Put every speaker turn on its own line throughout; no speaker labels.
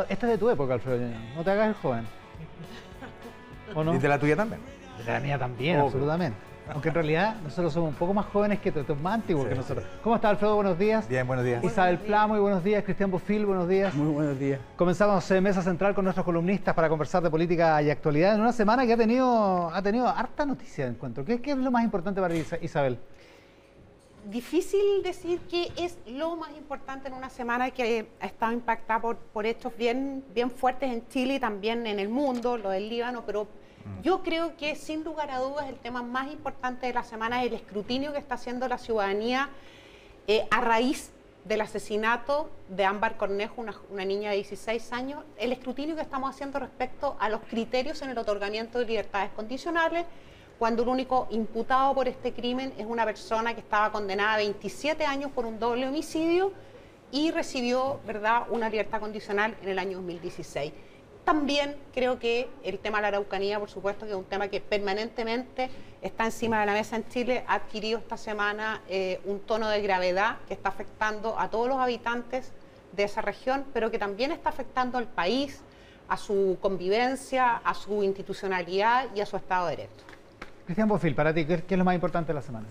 Esta es de tu época, Alfredo Ñañón. No te hagas el joven. ¿O no?
¿Y de la tuya también?
De la mía también,
Obvio.
absolutamente. Aunque en realidad nosotros somos un poco más jóvenes que tú, más antiguos
Sí,
que nosotros.
sí.
¿Cómo está, Alfredo? Buenos días.
Bien, buenos días.
Isabel Pla, muy buenos días. Cristian Bufil, buenos días.
Muy buenos días.
Comenzamos Mesa Central con nuestros columnistas para conversar de política y actualidad en una semana que ha tenido harta noticia de encuentro. ¿Qué es lo más importante para Isabel?
Difícil decir qué es lo más importante en una semana que ha estado impactada por hechos bien fuertes en Chile y también en el mundo, lo del Líbano, pero yo creo que sin lugar a dudas el tema más importante de la semana es el escrutinio que está haciendo la ciudadanía a raíz del asesinato de Ámbar Cornejo, una niña de 16 años, el escrutinio que estamos haciendo respecto a los criterios en el otorgamiento de libertades condicionales, cuando el único imputado por este crimen es una persona que estaba condenada a 27 años por un doble homicidio y recibió, ¿verdad?, una libertad condicional en el año 2016. También creo que el tema de la Araucanía, por supuesto, que es un tema que permanentemente está encima de la mesa en Chile, ha adquirido esta semana un tono de gravedad que está afectando a todos los habitantes de esa región, pero que también está afectando al país, a su convivencia, a su institucionalidad y a su Estado de Derecho.
Cristian Bofil, para ti, ¿qué es lo más importante de la semana?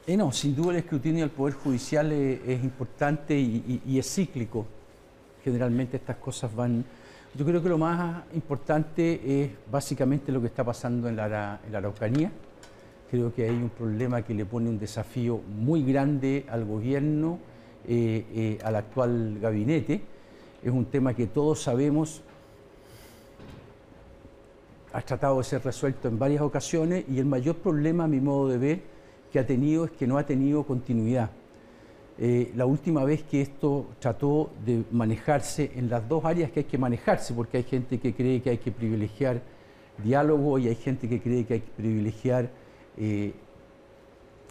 No, sin duda el escrutinio del Poder Judicial es importante y es cíclico. Generalmente estas cosas van... Yo creo que lo más importante es básicamente lo que está pasando en la Araucanía. Creo que hay un problema que le pone un desafío muy grande al gobierno, al actual gabinete. Es un tema que todos sabemos ha tratado de ser resuelto en varias ocasiones y el mayor problema, a mi modo de ver, que ha tenido es que no ha tenido continuidad. La última vez que esto trató de manejarse en las dos áreas que hay que manejarse, porque hay gente que cree que hay que privilegiar diálogo y hay gente que cree que hay que privilegiar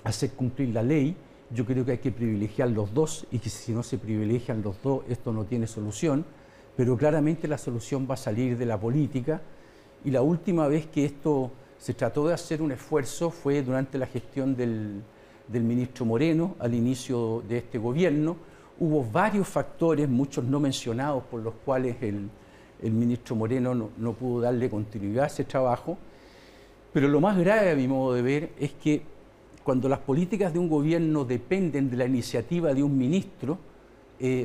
hacer cumplir la ley. Yo creo que hay que privilegiar los dos y que si no se privilegian los dos, esto no tiene solución, pero claramente la solución va a salir de la política. Y la última vez que esto se trató de hacer un esfuerzo fue durante la gestión del ministro Moreno al inicio de este gobierno. Hubo varios factores, muchos no mencionados, por los cuales el ministro Moreno no pudo darle continuidad a ese trabajo. Pero lo más grave, a mi modo de ver, es que cuando las políticas de un gobierno dependen de la iniciativa de un ministro,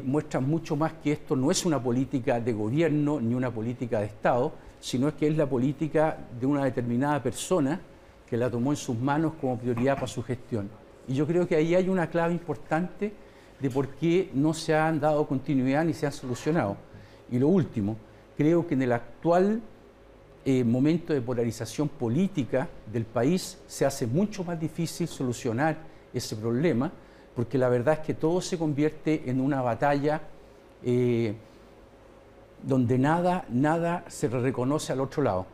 muestran mucho más que esto no es una política de gobierno ni una política de Estado, sino que es la política de una determinada persona que la tomó en sus manos como prioridad para su gestión. Y yo creo que ahí hay una clave importante de por qué no se han dado continuidad ni se han solucionado. Y lo último, creo que en el actual momento de polarización política del país se hace mucho más difícil solucionar ese problema, porque la verdad es que todo se convierte en una batalla donde nada se reconoce al otro lado.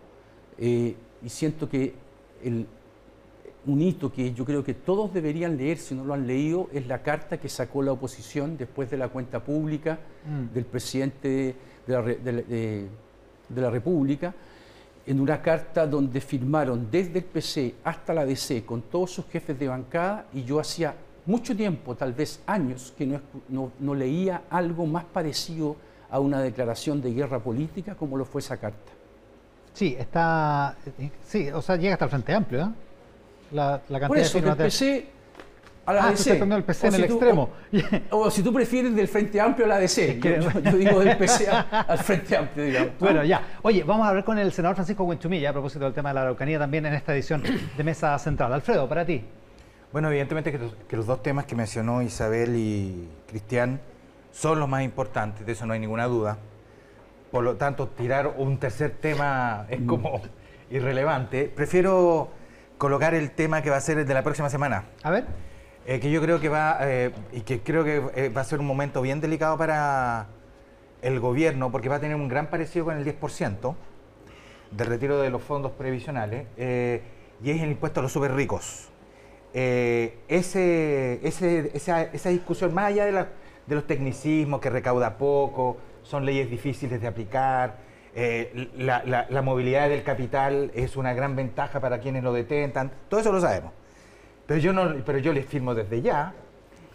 Y siento que un hito que yo creo que todos deberían leer, si no lo han leído, es la carta que sacó la oposición después de la cuenta pública del presidente de la República, en una carta donde firmaron desde el PC hasta la DC con todos sus jefes de bancada, y yo hacía mucho tiempo, tal vez años, que no leía algo más parecido a una declaración de guerra política como lo fue esa carta.
Sí, o sea, llega hasta el Frente Amplio, ¿eh? La cantidad
por eso,
de
del PC a la
DC.
DC.
Tú estás el PC en el extremo.
O si tú prefieres del Frente Amplio a la DC. Yo digo del PC al Frente Amplio, digamos.
Bueno, ya. Oye, vamos a hablar con el senador Francisco Huenchumilla a propósito del tema de la Araucanía también en esta edición de Mesa Central. Alfredo, para ti.
Bueno, evidentemente que los dos temas que mencionó Isabel y Cristian son los más importantes, de eso no hay ninguna duda. Por lo tanto, tirar un tercer tema es como irrelevante. Prefiero colocar el tema que va a ser el de la próxima semana.
A ver.
Que yo creo que va a ser un momento bien delicado para el gobierno, porque va a tener un gran parecido con el 10% del retiro de los fondos previsionales, y es el impuesto a los súper ricos. Esa discusión, más allá de los tecnicismos, que recauda poco, son leyes difíciles de aplicar, la movilidad del capital es una gran ventaja para quienes lo detentan, todo eso lo sabemos. Pero yo les firmo desde ya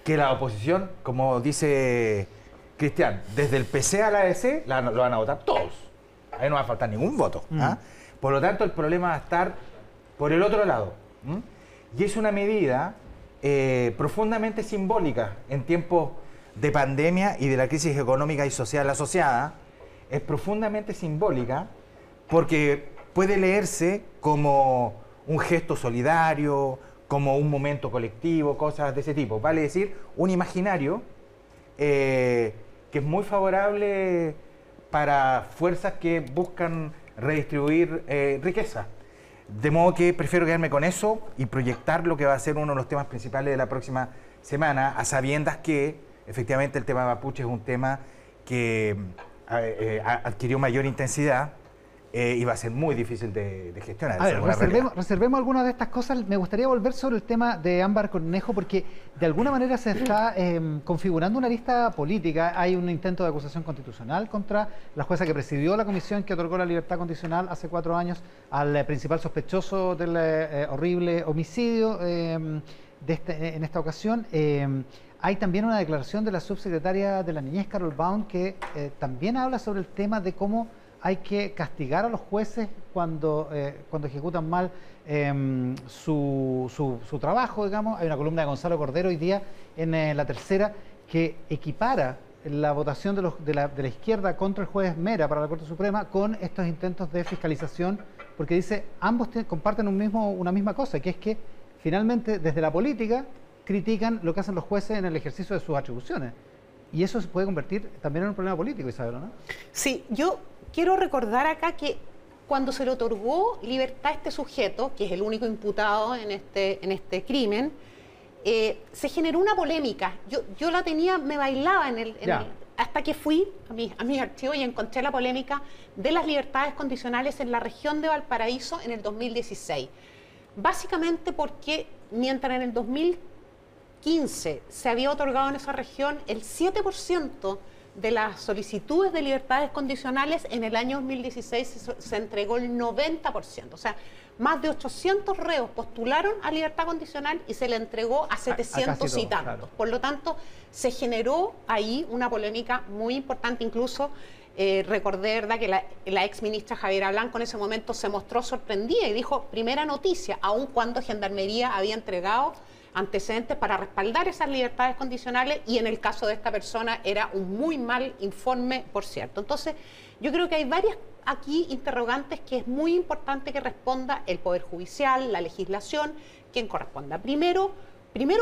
que la oposición, como dice Cristian, desde el PC a la ADC lo van a votar todos. Ahí no va a faltar ningún voto. ¿Ah? Por lo tanto, el problema va a estar por el otro lado. Y es una medida profundamente simbólica en tiempos de pandemia y de la crisis económica y social asociada. Es profundamente simbólica porque puede leerse como un gesto solidario, como un momento colectivo, cosas de ese tipo. Vale decir, un imaginario que es muy favorable para fuerzas que buscan redistribuir riqueza. De modo que prefiero quedarme con eso y proyectar lo que va a ser uno de los temas principales de la próxima semana, a sabiendas que efectivamente el tema mapuche es un tema que adquirió mayor intensidad y va a ser muy difícil de gestionar.
A ver, reservemos algunas de estas cosas. Me gustaría volver sobre el tema de Ámbar Cornejo, porque de alguna manera se está configurando una lista política. Hay un intento de acusación constitucional contra la jueza que presidió la comisión que otorgó la libertad condicional hace 4 años al principal sospechoso del horrible homicidio en esta ocasión. Hay también una declaración de la subsecretaria de la Niñez, Carol Baum, que también habla sobre el tema de cómo hay que castigar a los jueces cuando ejecutan mal su trabajo, digamos. Hay una columna de Gonzalo Cordero hoy día en La Tercera que equipara la votación de la izquierda contra el juez Mera para la Corte Suprema con estos intentos de fiscalización, porque dice, ambos comparten una misma cosa, que es que finalmente desde la política critican lo que hacen los jueces en el ejercicio de sus atribuciones. Y eso se puede convertir también en un problema político, Isabel, ¿no?
Sí, yo quiero recordar acá que cuando se le otorgó libertad a este sujeto, que es el único imputado en este crimen, se generó una polémica. Yo la tenía, me bailaba hasta que fui a mis archivos y encontré la polémica de las libertades condicionales en la región de Valparaíso en el 2016. Básicamente porque mientras en el 2015 se había otorgado en esa región el 7% de las solicitudes de libertades condicionales, en el año 2016 se entregó el 90%. O sea, más de 800 reos postularon a libertad condicional y se le entregó a 700 y tantos. Claro. Por lo tanto, se generó ahí una polémica muy importante. Incluso recordé, ¿verdad?, que la ex ministra Javiera Blanco en ese momento se mostró sorprendida y dijo, primera noticia, aun cuando Gendarmería había entregado antecedentes para respaldar esas libertades condicionales, y en el caso de esta persona era un muy mal informe, por cierto. Entonces, yo creo que hay varias aquí interrogantes que es muy importante que responda el Poder Judicial, la legislación, quien corresponda. Primero,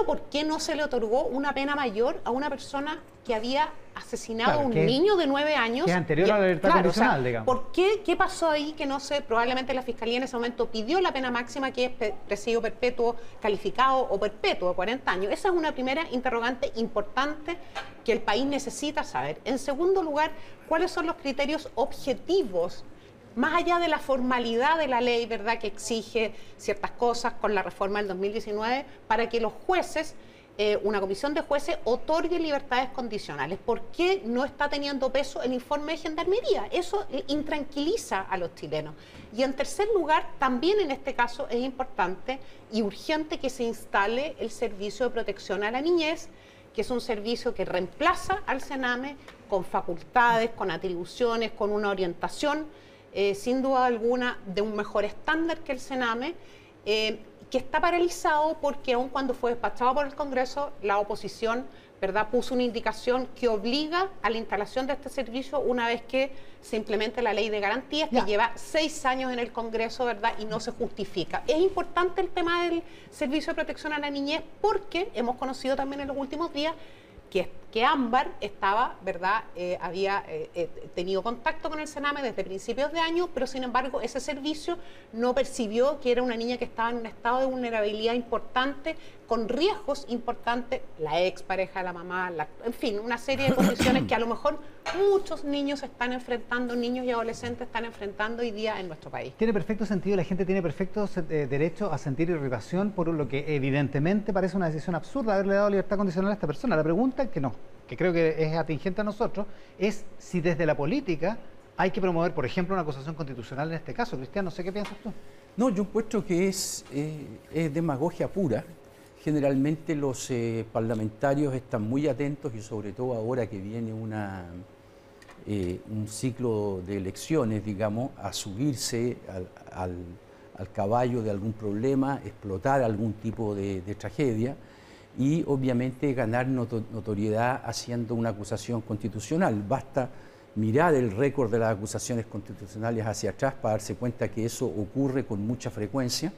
¿por qué no se le otorgó una pena mayor a una persona que había asesinado a un niño de 9 años?
Que es anterior a la libertad condicional,
o sea,
digamos.
¿Por qué? ¿Qué pasó ahí que no sé? Probablemente la Fiscalía en ese momento pidió la pena máxima, que es presidio perpetuo calificado o perpetuo de 40 años. Esa es una primera interrogante importante que el país necesita saber. En segundo lugar, ¿cuáles son los criterios objetivos, más allá de la formalidad de la ley, ¿verdad?, que exige ciertas cosas con la reforma del 2019, para que los jueces, una comisión de jueces, otorgue libertades condicionales? ¿Por qué no está teniendo peso el informe de Gendarmería? Eso intranquiliza a los chilenos. Y en tercer lugar, también en este caso es importante y urgente que se instale el servicio de protección a la niñez, que es un servicio que reemplaza al CENAME con facultades, con atribuciones, con una orientación sin duda alguna de un mejor estándar que el CENAME, que está paralizado porque aun cuando fue despachado por el Congreso, la oposición, ¿verdad?, puso una indicación que obliga a la instalación de este servicio una vez que se implemente la ley de garantías, que lleva 6 años en el Congreso, ¿verdad?, y no se justifica. Es importante el tema del servicio de protección a la niñez porque hemos conocido también en los últimos días que Ámbar estaba, ¿verdad?, había tenido contacto con el CENAME desde principios de año, pero sin embargo ese servicio no percibió que era una niña que estaba en un estado de vulnerabilidad importante, con riesgos importantes, la expareja de la mamá, en fin, una serie de condiciones que a lo mejor muchos niños están enfrentando, niños y adolescentes están enfrentando hoy día en nuestro país.
Tiene perfecto sentido, la gente tiene perfecto derecho a sentir irritación por lo que evidentemente parece una decisión absurda haberle dado libertad condicional a esta persona. La pregunta que creo que es atingente a nosotros, es si desde la política hay que promover, por ejemplo, una acusación constitucional en este caso. Cristian, no sé qué piensas tú.
No, yo encuentro que es demagogia pura generalmente los parlamentarios están muy atentos y sobre todo ahora que viene un ciclo de elecciones, digamos, a subirse al caballo de algún problema, explotar algún tipo de tragedia y obviamente ganar notoriedad haciendo una acusación constitucional. Basta mirar el récord de las acusaciones constitucionales hacia atrás para darse cuenta que eso ocurre con mucha frecuencia.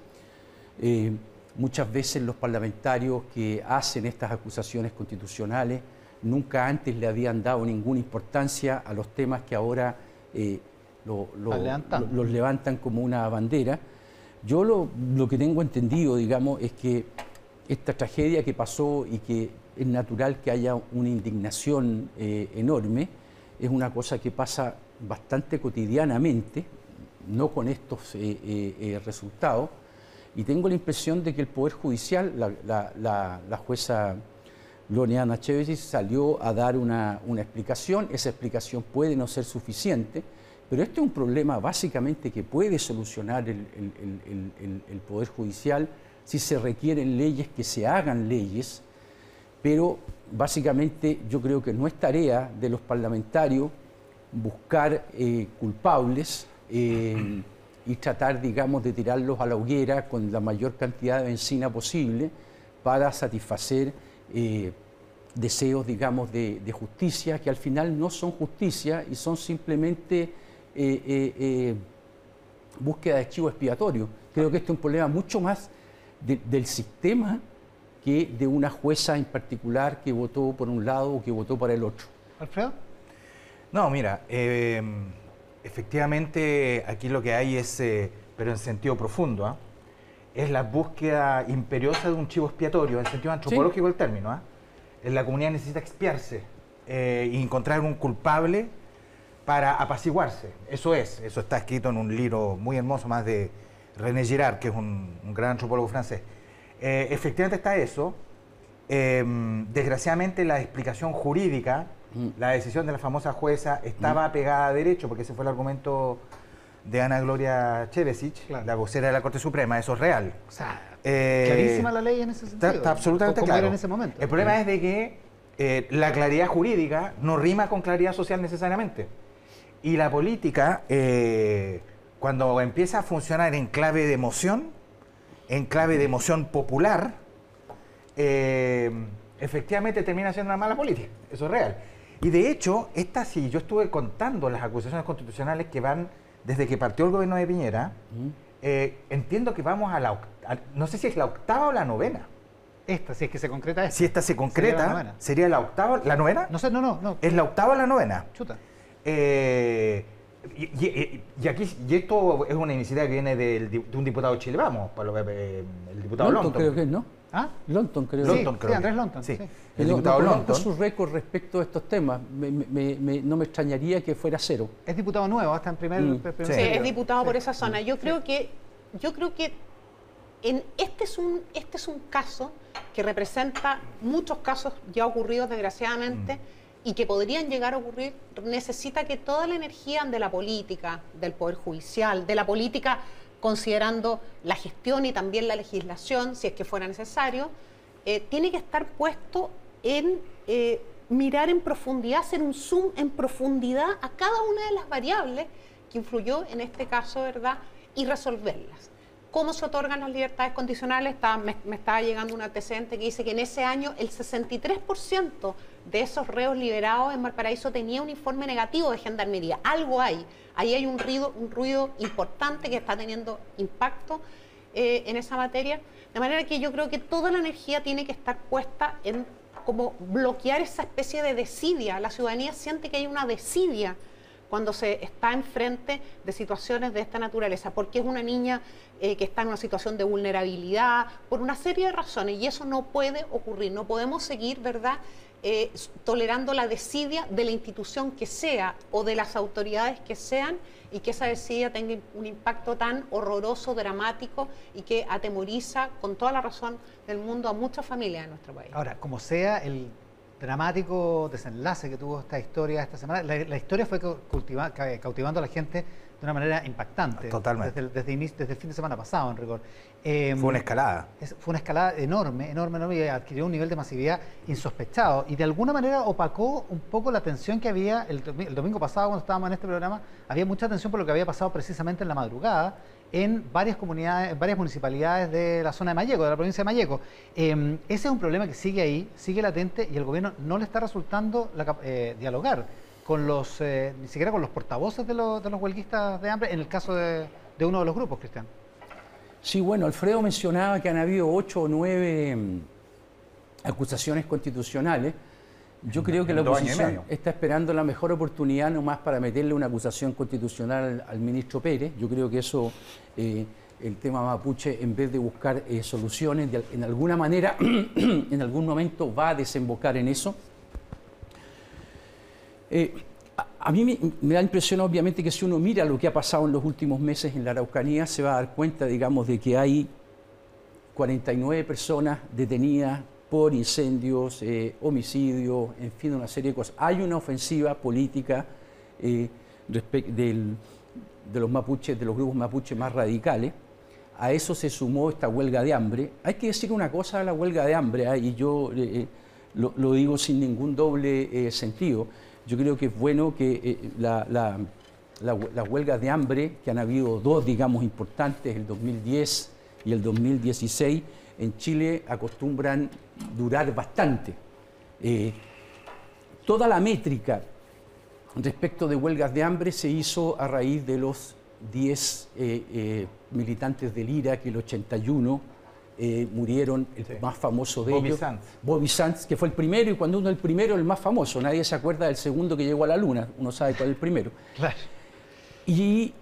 Muchas veces los parlamentarios que hacen estas acusaciones constitucionales nunca antes le habían dado ninguna importancia a los temas que ahora los levantan como una bandera. Yo lo que tengo entendido, digamos, es que esta tragedia que pasó y que es natural que haya una indignación enorme, es una cosa que pasa bastante cotidianamente, no con estos resultados, y tengo la impresión de que el Poder Judicial, la jueza Loriana Chevesi salió a dar una explicación. Esa explicación puede no ser suficiente, pero este es un problema básicamente que puede solucionar el Poder Judicial si se requieren leyes, que se hagan leyes, pero básicamente yo creo que no es tarea de los parlamentarios buscar culpables y tratar, digamos, de tirarlos a la hoguera con la mayor cantidad de benzina posible para satisfacer deseos, digamos, de justicia, que al final no son justicia y son simplemente búsqueda de chivo expiatorio. Creo que este es un problema mucho más del sistema que de una jueza en particular que votó por un lado o que votó para el otro.
¿Alfredo?
No, mira, efectivamente aquí lo que hay es, pero en sentido profundo, es la búsqueda imperiosa de un chivo expiatorio, en sentido antropológico del término. La comunidad necesita expiarse y encontrar un culpable para apaciguarse. Eso está escrito en un libro muy hermoso más de René Girard, que es un gran antropólogo francés. Efectivamente está eso. Desgraciadamente la explicación jurídica, la decisión de la famosa jueza estaba pegada a derecho, porque ese fue el argumento de Ana Gloria Chevesich, la vocera de la Corte Suprema. Eso es real.
O sea, clarísima la ley en ese sentido.
Está absolutamente claro.
Era en ese momento.
El problema es de que la claridad jurídica no rima con claridad social necesariamente. Y la política, cuando empieza a funcionar en clave de emoción popular, efectivamente termina siendo una mala política. Eso es real. Y de hecho, sí, yo estuve contando las acusaciones constitucionales que van desde que partió el gobierno de Piñera. Entiendo que vamos no sé si es la octava o la novena.
Si es que se concreta esta.
Si esta se concreta, sería la octava, ¿la novena?
No sé, no.
¿Es la octava o la novena?
Chuta.
Y esto es una iniciativa que viene de un diputado de Chile, el diputado Lonton.
Creo que es, ¿no?
¿Ah?
Lonton, creo.
Sí, Andrés Lonton.
Sí.
Sí.
El diputado Lonton.
Su récord respecto a estos temas. No me extrañaría que fuera cero.
Es diputado nuevo, hasta en primer
Sí, es diputado por esa zona. Yo creo que este es un caso que representa muchos casos ya ocurridos desgraciadamente y que podrían llegar a ocurrir. Necesita que toda la energía de la política, del Poder Judicial, de la política considerando la gestión y también la legislación, si es que fuera necesario, tiene que estar puesto en mirar en profundidad, hacer un zoom en profundidad a cada una de las variables que influyó en este caso, ¿verdad?, y resolverlas. ¿Cómo se otorgan las libertades condicionales? Me estaba llegando un antecedente que dice que en ese año el 63% de esos reos liberados en Valparaíso tenía un informe negativo de Gendarmería. Algo hay. Ahí hay un ruido importante que está teniendo impacto en esa materia. De manera que yo creo que toda la energía tiene que estar puesta en como bloquear esa especie de desidia. La ciudadanía siente que hay una desidia cuando se está enfrente de situaciones de esta naturaleza, porque es una niña que está en una situación de vulnerabilidad, por una serie de razones, y eso no puede ocurrir. No podemos seguir, ¿verdad?, tolerando la desidia de la institución que sea o de las autoridades que sean, y que esa desidia tenga un impacto tan horroroso, dramático, y que atemoriza con toda la razón del mundo a muchas familias de nuestro país.
Ahora, como sea, dramático desenlace que tuvo esta historia esta semana. La historia fue cautivando a la gente de una manera impactante.
Totalmente.
Desde el fin de semana pasado, en rigor.
Fue una escalada.
Fue una escalada enorme, y adquirió un nivel de masividad insospechado. Y de alguna manera opacó un poco la tensión que había el domingo pasado cuando estábamos en este programa. Había mucha tensión por lo que había pasado precisamente en la madrugada en varias comunidades, varias municipalidades de la zona de Malleco, de la provincia de Malleco. Ese es un problema que sigue ahí, sigue latente, y el gobierno no le está resultando dialogar con ni siquiera con los portavoces de los huelguistas de hambre, en el caso de uno de los grupos, Cristian.
Sí, bueno, Alfredo mencionaba que han habido 8 o 9 acusaciones constitucionales. Yo creo que la oposición está esperando la mejor oportunidad nomás para meterle una acusación constitucional al ministro Pérez. Yo creo que eso, el tema mapuche, en vez de buscar soluciones, en alguna manera, en algún momento va a desembocar en eso. A mí me da impresión, obviamente, que si uno mira lo que ha pasado en los últimos meses en la Araucanía, se va a dar cuenta, digamos, de que hay 49 personas detenidas por incendios, homicidios, en fin, una serie de cosas. Hay una ofensiva política de los mapuches, de los grupos mapuches más radicales. A eso se sumó esta huelga de hambre. Hay que decir una cosa de la huelga de hambre, y yo lo digo sin ningún doble sentido. Yo creo que es bueno que las huelgas de hambre, que han habido 2, digamos, importantes, el 2010 y el 2016, en Chile acostumbran durar bastante. Toda la métrica respecto de huelgas de hambre se hizo a raíz de los 10 militantes del IRA, que el 81 murieron, el más famoso de ellos, Bobby Sands, que fue el primero, y cuando uno es el primero, el más famoso. Nadie se acuerda del segundo que llegó a la luna, uno sabe cuál es el primero.
Claro.
Y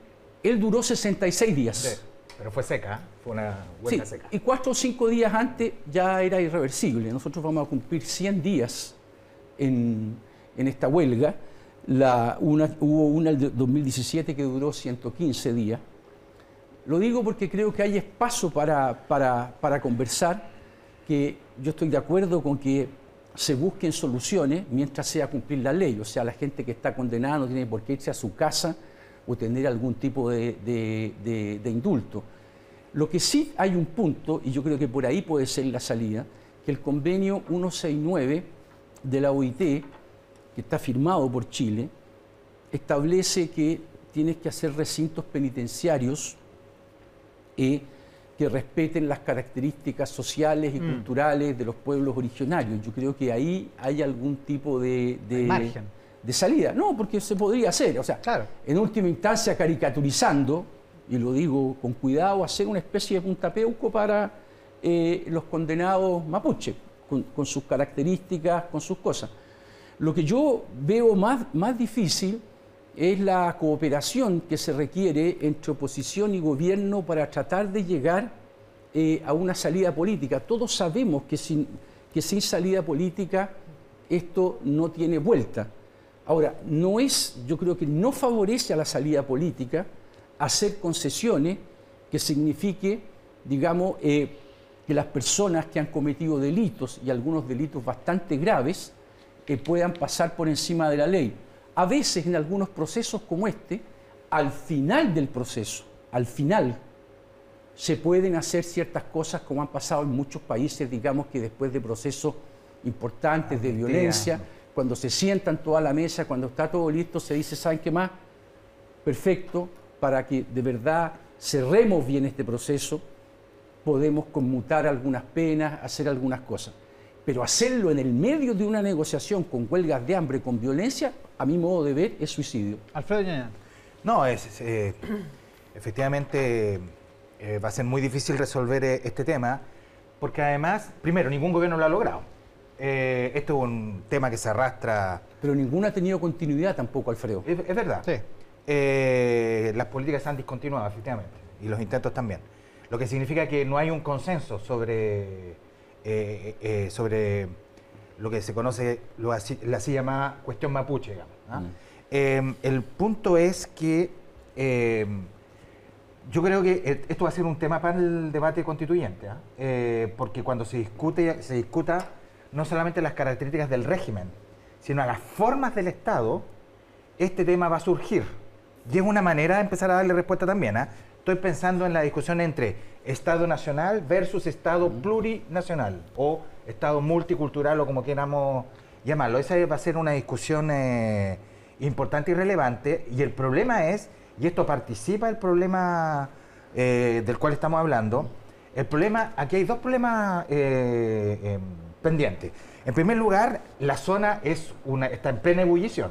él duró 66 días.
Sí, pero fue seca, fue una huelga seca.
Y 4 o 5 días antes ya era irreversible. Nosotros vamos a cumplir 100 días en esta huelga. Hubo una el 2017 que duró 115 días. Lo digo porque creo que hay espacio para conversar, que yo estoy de acuerdo con que se busquen soluciones mientras sea cumplir la ley. O sea, la gente que está condenada no tiene por qué irse a su casa o tener algún tipo de indulto. Lo que sí hay un punto, y yo creo que por ahí puede ser la salida, que el convenio 169 de la OIT, que está firmado por Chile, establece que tienes que hacer recintos penitenciarios que respeten las características sociales y culturales de los pueblos originarios. Yo creo que ahí hay algún tipo de salida. No, porque se podría hacer. O sea, claro, en última instancia, caricaturizando, y lo digo con cuidado, hacer una especie de puntapeuco para los condenados mapuche, con sus características, con sus cosas. Lo que yo veo más difícil es la cooperación que se requiere entre oposición y gobierno para tratar de llegar a una salida política. Todos sabemos que sin salida política esto no tiene vuelta. Ahora, yo creo que no favorece a la salida política hacer concesiones que signifique, digamos, que las personas que han cometido delitos, y algunos delitos bastante graves, puedan pasar por encima de la ley. A veces, en algunos procesos como este, al final del proceso, al final, se pueden hacer ciertas cosas como han pasado en muchos países, digamos que después de procesos importantes de violencia, cuando se sientan toda la mesa, cuando está todo listo, se dice, ¿saben qué más? Perfecto, para que de verdad cerremos bien este proceso, podemos conmutar algunas penas, hacer algunas cosas. Pero hacerlo en el medio de una negociación con huelgas de hambre, con violencia, a mi modo de ver, es suicidio.
Alfredo Ñañán.
No, efectivamente va a ser muy difícil resolver este tema, porque además, primero, ningún gobierno lo ha logrado. Esto es un tema que se arrastra...
Pero ninguno ha tenido continuidad tampoco, Alfredo.
Es verdad. Sí. Las políticas se han discontinuado, efectivamente, y los intentos también. Lo que significa que no hay un consenso sobre lo que se conoce, la así llamada cuestión mapuche, digamos, ¿no? El punto es que yo creo que esto va a ser un tema para el debate constituyente, porque cuando se discuta, no solamente las características del régimen, sino a las formas del Estado, este tema va a surgir. Y es una manera de empezar a darle respuesta también. Estoy pensando en la discusión entre Estado nacional versus Estado plurinacional o Estado multicultural o como queramos llamarlo. Esa va a ser una discusión importante y relevante. Y el problema es, y esto participa del problema del cual estamos hablando, el problema, aquí hay dos problemas pendientes. En primer lugar, la zona está en plena ebullición.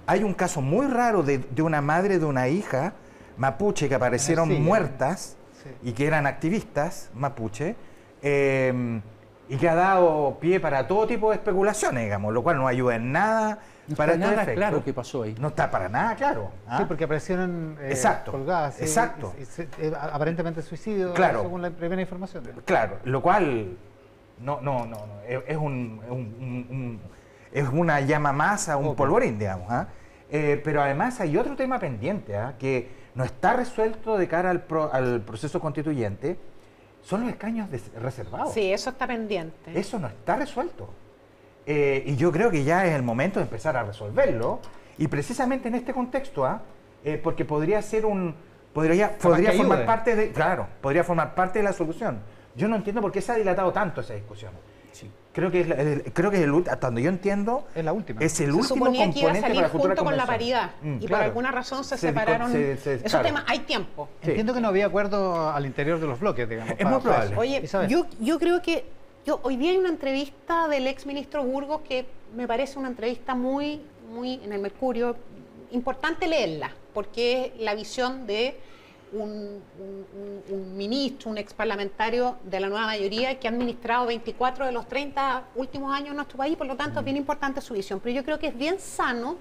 Hay un caso muy raro de una madre de una hija mapuche que aparecieron muertas y que eran activistas mapuche y que ha dado pie para todo tipo de especulaciones, digamos, lo cual no ayuda en nada para
está nada
efectos.
claro qué pasó ahí.
No está para nada claro.
Sí, porque aparecieron colgadas.
Exacto.
Aparentemente suicidio,
claro,
según la primera información.
Claro, lo cual es una llama más a un polvorín, digamos. Pero además hay otro tema pendiente que no está resuelto de cara al proceso constituyente, son los escaños reservados.
Sí, eso está pendiente.
Eso no está resuelto. Y yo creo que ya es el momento de empezar a resolverlo, y precisamente en este contexto, porque podría ser podría formar parte de, claro, podría formar parte de la solución. Yo no entiendo por qué se ha dilatado tanto esa discusión. Sí. Creo que hasta donde yo entiendo,
es la última.
Es el último componente
que iba a salir
para la futura
junto con la
convención.
paridad y por alguna razón se separaron. Esos temas, hay tiempo.
Sí. Entiendo que no había acuerdo al interior de los bloques, digamos.
Es muy probable.
Oye, yo creo que hoy día hay una entrevista del ex ministro Burgos que me parece una entrevista muy en el Mercurio, importante leerla, porque es la visión de un ministro, un ex parlamentario de la nueva mayoría que ha administrado 24 de los 30 últimos años en nuestro país, por lo tanto es bien importante su visión. Pero yo creo que es bien sano,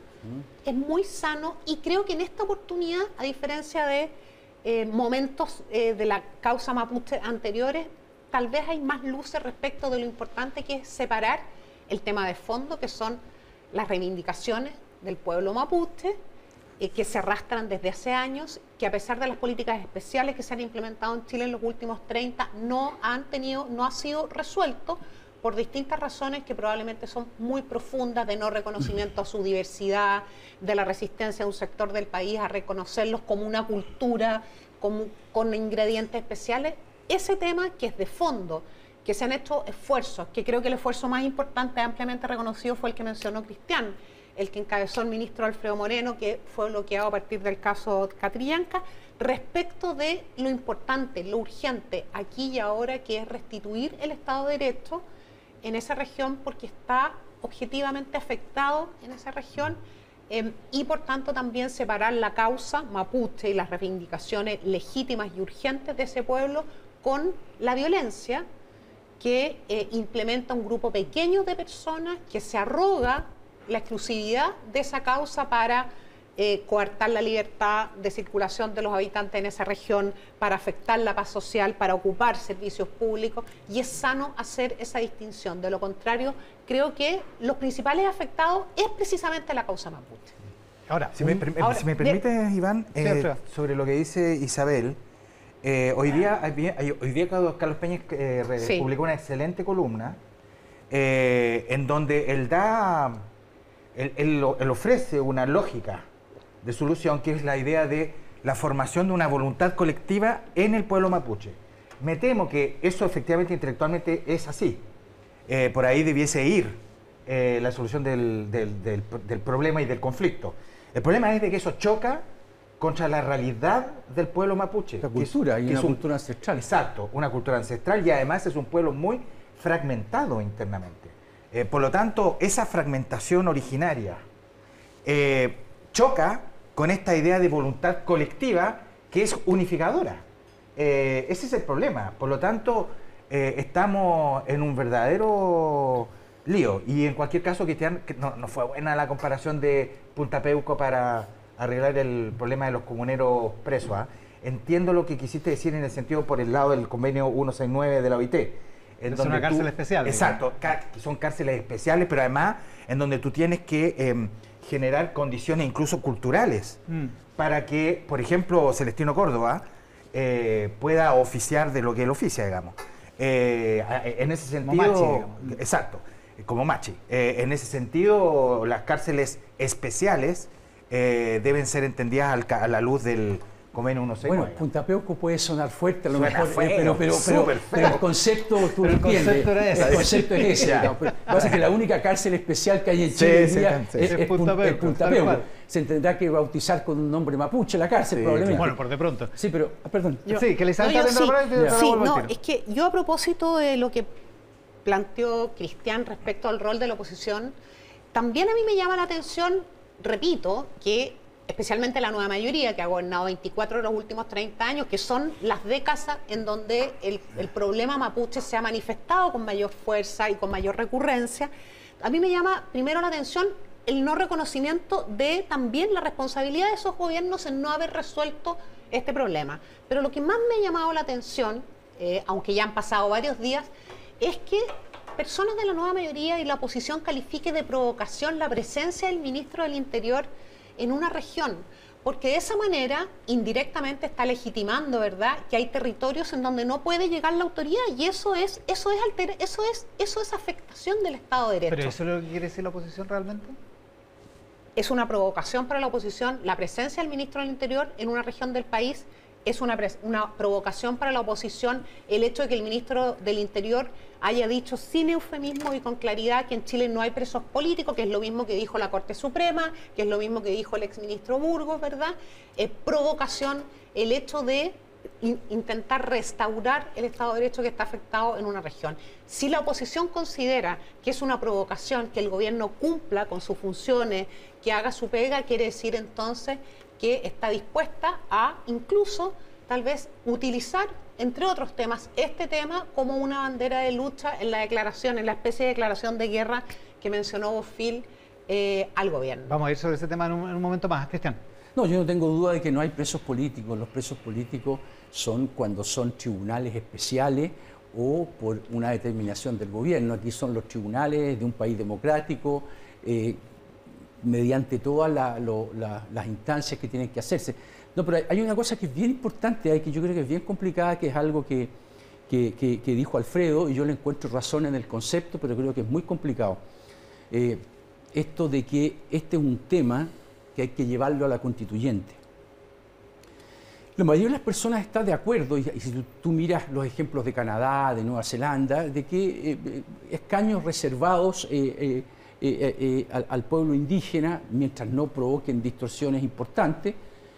es muy sano, y creo que en esta oportunidad, a diferencia de momentos de la causa mapuche anteriores, tal vez hay más luces respecto de lo importante que es separar el tema de fondo, que son las reivindicaciones del pueblo mapuche, que se arrastran desde hace años, que a pesar de las políticas especiales que se han implementado en Chile en los últimos 30, no ha sido resuelto por distintas razones que probablemente son muy profundas, de no reconocimiento a su diversidad, de la resistencia de un sector del país a reconocerlos como una cultura, con ingredientes especiales. Ese tema que es de fondo, que se han hecho esfuerzos, que creo que el esfuerzo más importante, ampliamente reconocido, fue el que mencionó Cristian, el que encabezó el ministro Alfredo Moreno, que fue bloqueado a partir del caso Catrillanca, respecto de lo importante, lo urgente aquí y ahora, que es restituir el Estado de Derecho en esa región, porque está objetivamente afectado en esa región, y por tanto también separar la causa mapuche y las reivindicaciones legítimas y urgentes de ese pueblo con la violencia que implementa un grupo pequeño de personas que se arroga la exclusividad de esa causa para coartar la libertad de circulación de los habitantes en esa región, para afectar la paz social, para ocupar servicios públicos, y es sano hacer esa distinción. De lo contrario, creo que los principales afectados es precisamente la causa mapuche.
Ahora, si me permites, Iván, sobre lo que dice Isabel, hoy día Carlos Peña publicó una excelente columna en donde él ofrece una lógica de solución, que es la idea de la formación de una voluntad colectiva en el pueblo mapuche. Me temo que eso efectivamente intelectualmente es así. Por ahí debiese ir la solución del problema y del conflicto. El problema es de que eso choca contra la realidad del pueblo mapuche.
La cultura, y una cultura ancestral.
Exacto, una cultura ancestral, y además es un pueblo muy fragmentado internamente. Por lo tanto, esa fragmentación originaria choca con esta idea de voluntad colectiva que es unificadora. Ese es el problema. Por lo tanto, estamos en un verdadero lío. Y en cualquier caso, Cristian, no fue buena la comparación de Punta Peuco para arreglar el problema de los comuneros presos. Entiendo lo que quisiste decir en el sentido por el lado del convenio 169 de la OIT.
Es una cárcel especial.
Exacto, son cárceles especiales, pero además en donde tú tienes que generar condiciones incluso culturales para que, por ejemplo, Celestino Córdoba pueda oficiar de lo que él oficia, digamos. En ese sentido,
Momachi,
exacto. como Machi. En ese sentido, las cárceles especiales deben ser entendidas a la luz del convenio 169.
Bueno, Punta Peuco puede sonar fuerte a lo
Suena
mejor,
feo,
pero el concepto, tú lo entiendes, el concepto es ese. Lo que pasa es que la única cárcel especial que hay en Chile hoy día es Punta Peuco. Se tendrá que bautizar con un nombre mapuche la cárcel, probablemente.
Bueno, por de pronto.
Sí, pero, perdón.
Sí, que le salta
es que yo a propósito de lo que planteó Cristian respecto al rol de la oposición, también a mí me llama la atención, repito, que especialmente la nueva mayoría que ha gobernado 24 de los últimos 30 años, que son las décadas en donde el problema mapuche se ha manifestado con mayor fuerza y con mayor recurrencia, a mí me llama primero la atención el no reconocimiento de también la responsabilidad de esos gobiernos en no haber resuelto este problema. Pero lo que más me ha llamado la atención, aunque ya han pasado varios días, es que personas de la nueva mayoría y la oposición califique de provocación la presencia del ministro del Interior en una región, porque de esa manera indirectamente está legitimando, ¿verdad?, que hay territorios en donde no puede llegar la autoridad, y eso es afectación del Estado de Derecho.
¿Pero eso es lo que quiere decir la oposición realmente?
Es una provocación para la oposición la presencia del ministro del Interior en una región del país. Es una provocación para la oposición el hecho de que el ministro del Interior haya dicho sin eufemismo y con claridad que en Chile no hay presos políticos, que es lo mismo que dijo la Corte Suprema, que es lo mismo que dijo el exministro Burgos, ¿verdad? Es provocación el hecho de intentar restaurar el Estado de Derecho que está afectado en una región. Si la oposición considera que es una provocación que el gobierno cumpla con sus funciones, que haga su pega, quiere decir entonces que está dispuesta a incluso tal vez utilizar, entre otros temas, este tema como una bandera de lucha en la declaración, en la especie de declaración de guerra que mencionó Bofill al gobierno.
Vamos a ir sobre ese tema en un momento más, Cristian.
No, yo no tengo duda de que no hay presos políticos. Los presos políticos son cuando son tribunales especiales o por una determinación del gobierno. Aquí son los tribunales de un país democrático, mediante todas las instancias que tienen que hacerse. No, pero hay una cosa que es bien importante, que yo creo que es bien complicada, que es algo que dijo Alfredo, y yo le encuentro razón en el concepto, pero creo que es muy complicado. Esto de que este es un tema que hay que llevarlo a la constituyente. La mayoría de las personas está de acuerdo, y si tú miras los ejemplos de Canadá, de Nueva Zelanda, de que escaños reservados al pueblo indígena, mientras no provoquen distorsiones importantes,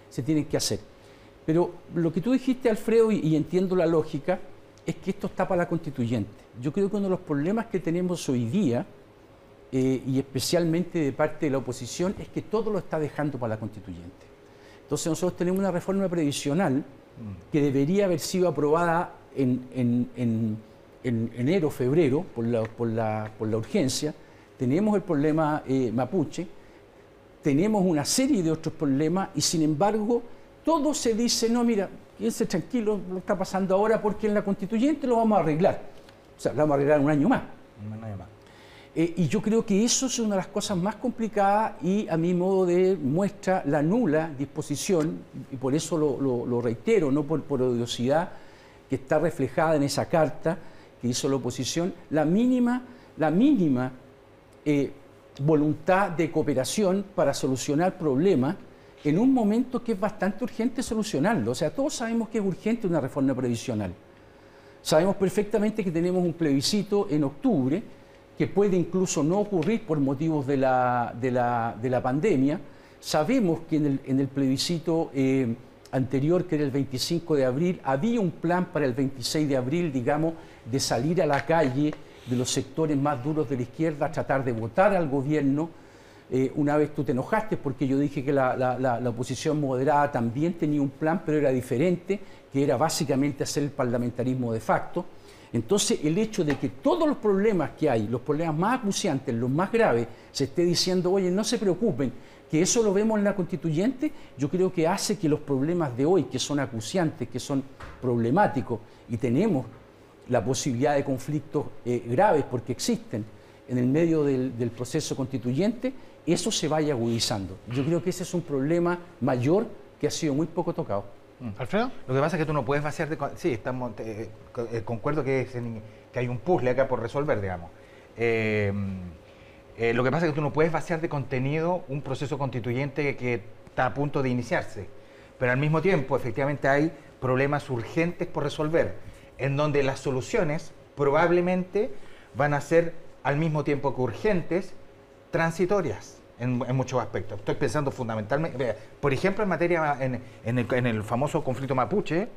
se tienen que hacer. Pero lo que tú dijiste, Alfredo, y entiendo la lógica, es que esto está para la constituyente. Yo creo que uno de los problemas que tenemos hoy día, y especialmente de parte de la oposición, es que todo lo está dejando para la constituyente. Entonces nosotros tenemos una reforma previsional que debería haber sido aprobada en enero, febrero, por la urgencia. Tenemos el problema mapuche, tenemos una serie de otros problemas, y sin embargo todo se dice, no, mira, quédense tranquilo, lo está pasando ahora porque en la constituyente lo vamos a arreglar. O sea, lo vamos a arreglar un año más.
Un año más.
Y yo creo que eso es una de las cosas más complicadas, y a mi modo de muestra la nula disposición, y por eso lo reitero, no por odiosidad, que está reflejada en esa carta que hizo la oposición, la mínima voluntad de cooperación para solucionar problemas en un momento que es bastante urgente solucionarlo. O sea, todos sabemos que es urgente una reforma previsional. Sabemos perfectamente que tenemos un plebiscito en octubre, que puede incluso no ocurrir por motivos de la pandemia. Sabemos que en el plebiscito anterior, que era el 25 de abril, había un plan para el 26 de abril, digamos, de salir a la calle de los sectores más duros de la izquierda a tratar de votar al gobierno. Una vez tú te enojaste porque yo dije que la oposición moderada también tenía un plan, pero era diferente, que era básicamente hacer el parlamentarismo de facto. Entonces, el hecho de que todos los problemas que hay, los problemas más acuciantes, los más graves, se esté diciendo, oye, no se preocupen, que eso lo vemos en la constituyente, yo creo que hace que los problemas de hoy, que son acuciantes, que son problemáticos, y tenemos la posibilidad de conflictos graves, porque existen en el medio del proceso constituyente, eso se vaya agudizando. Yo creo que ese es un problema mayor que ha sido muy poco tocado.
¿Alfredo?
Lo que pasa es que tú no puedes vaciarte. Sí, concuerdo que hay un puzzle acá por resolver, digamos. Lo que pasa es que tú no puedes vaciar de contenido un proceso constituyente que está a punto de iniciarse, pero al mismo tiempo efectivamente hay problemas urgentes por resolver, en donde las soluciones probablemente van a ser al mismo tiempo que urgentes, transitorias en muchos aspectos. Estoy pensando fundamentalmente, por ejemplo, en materia, en el famoso conflicto mapuche,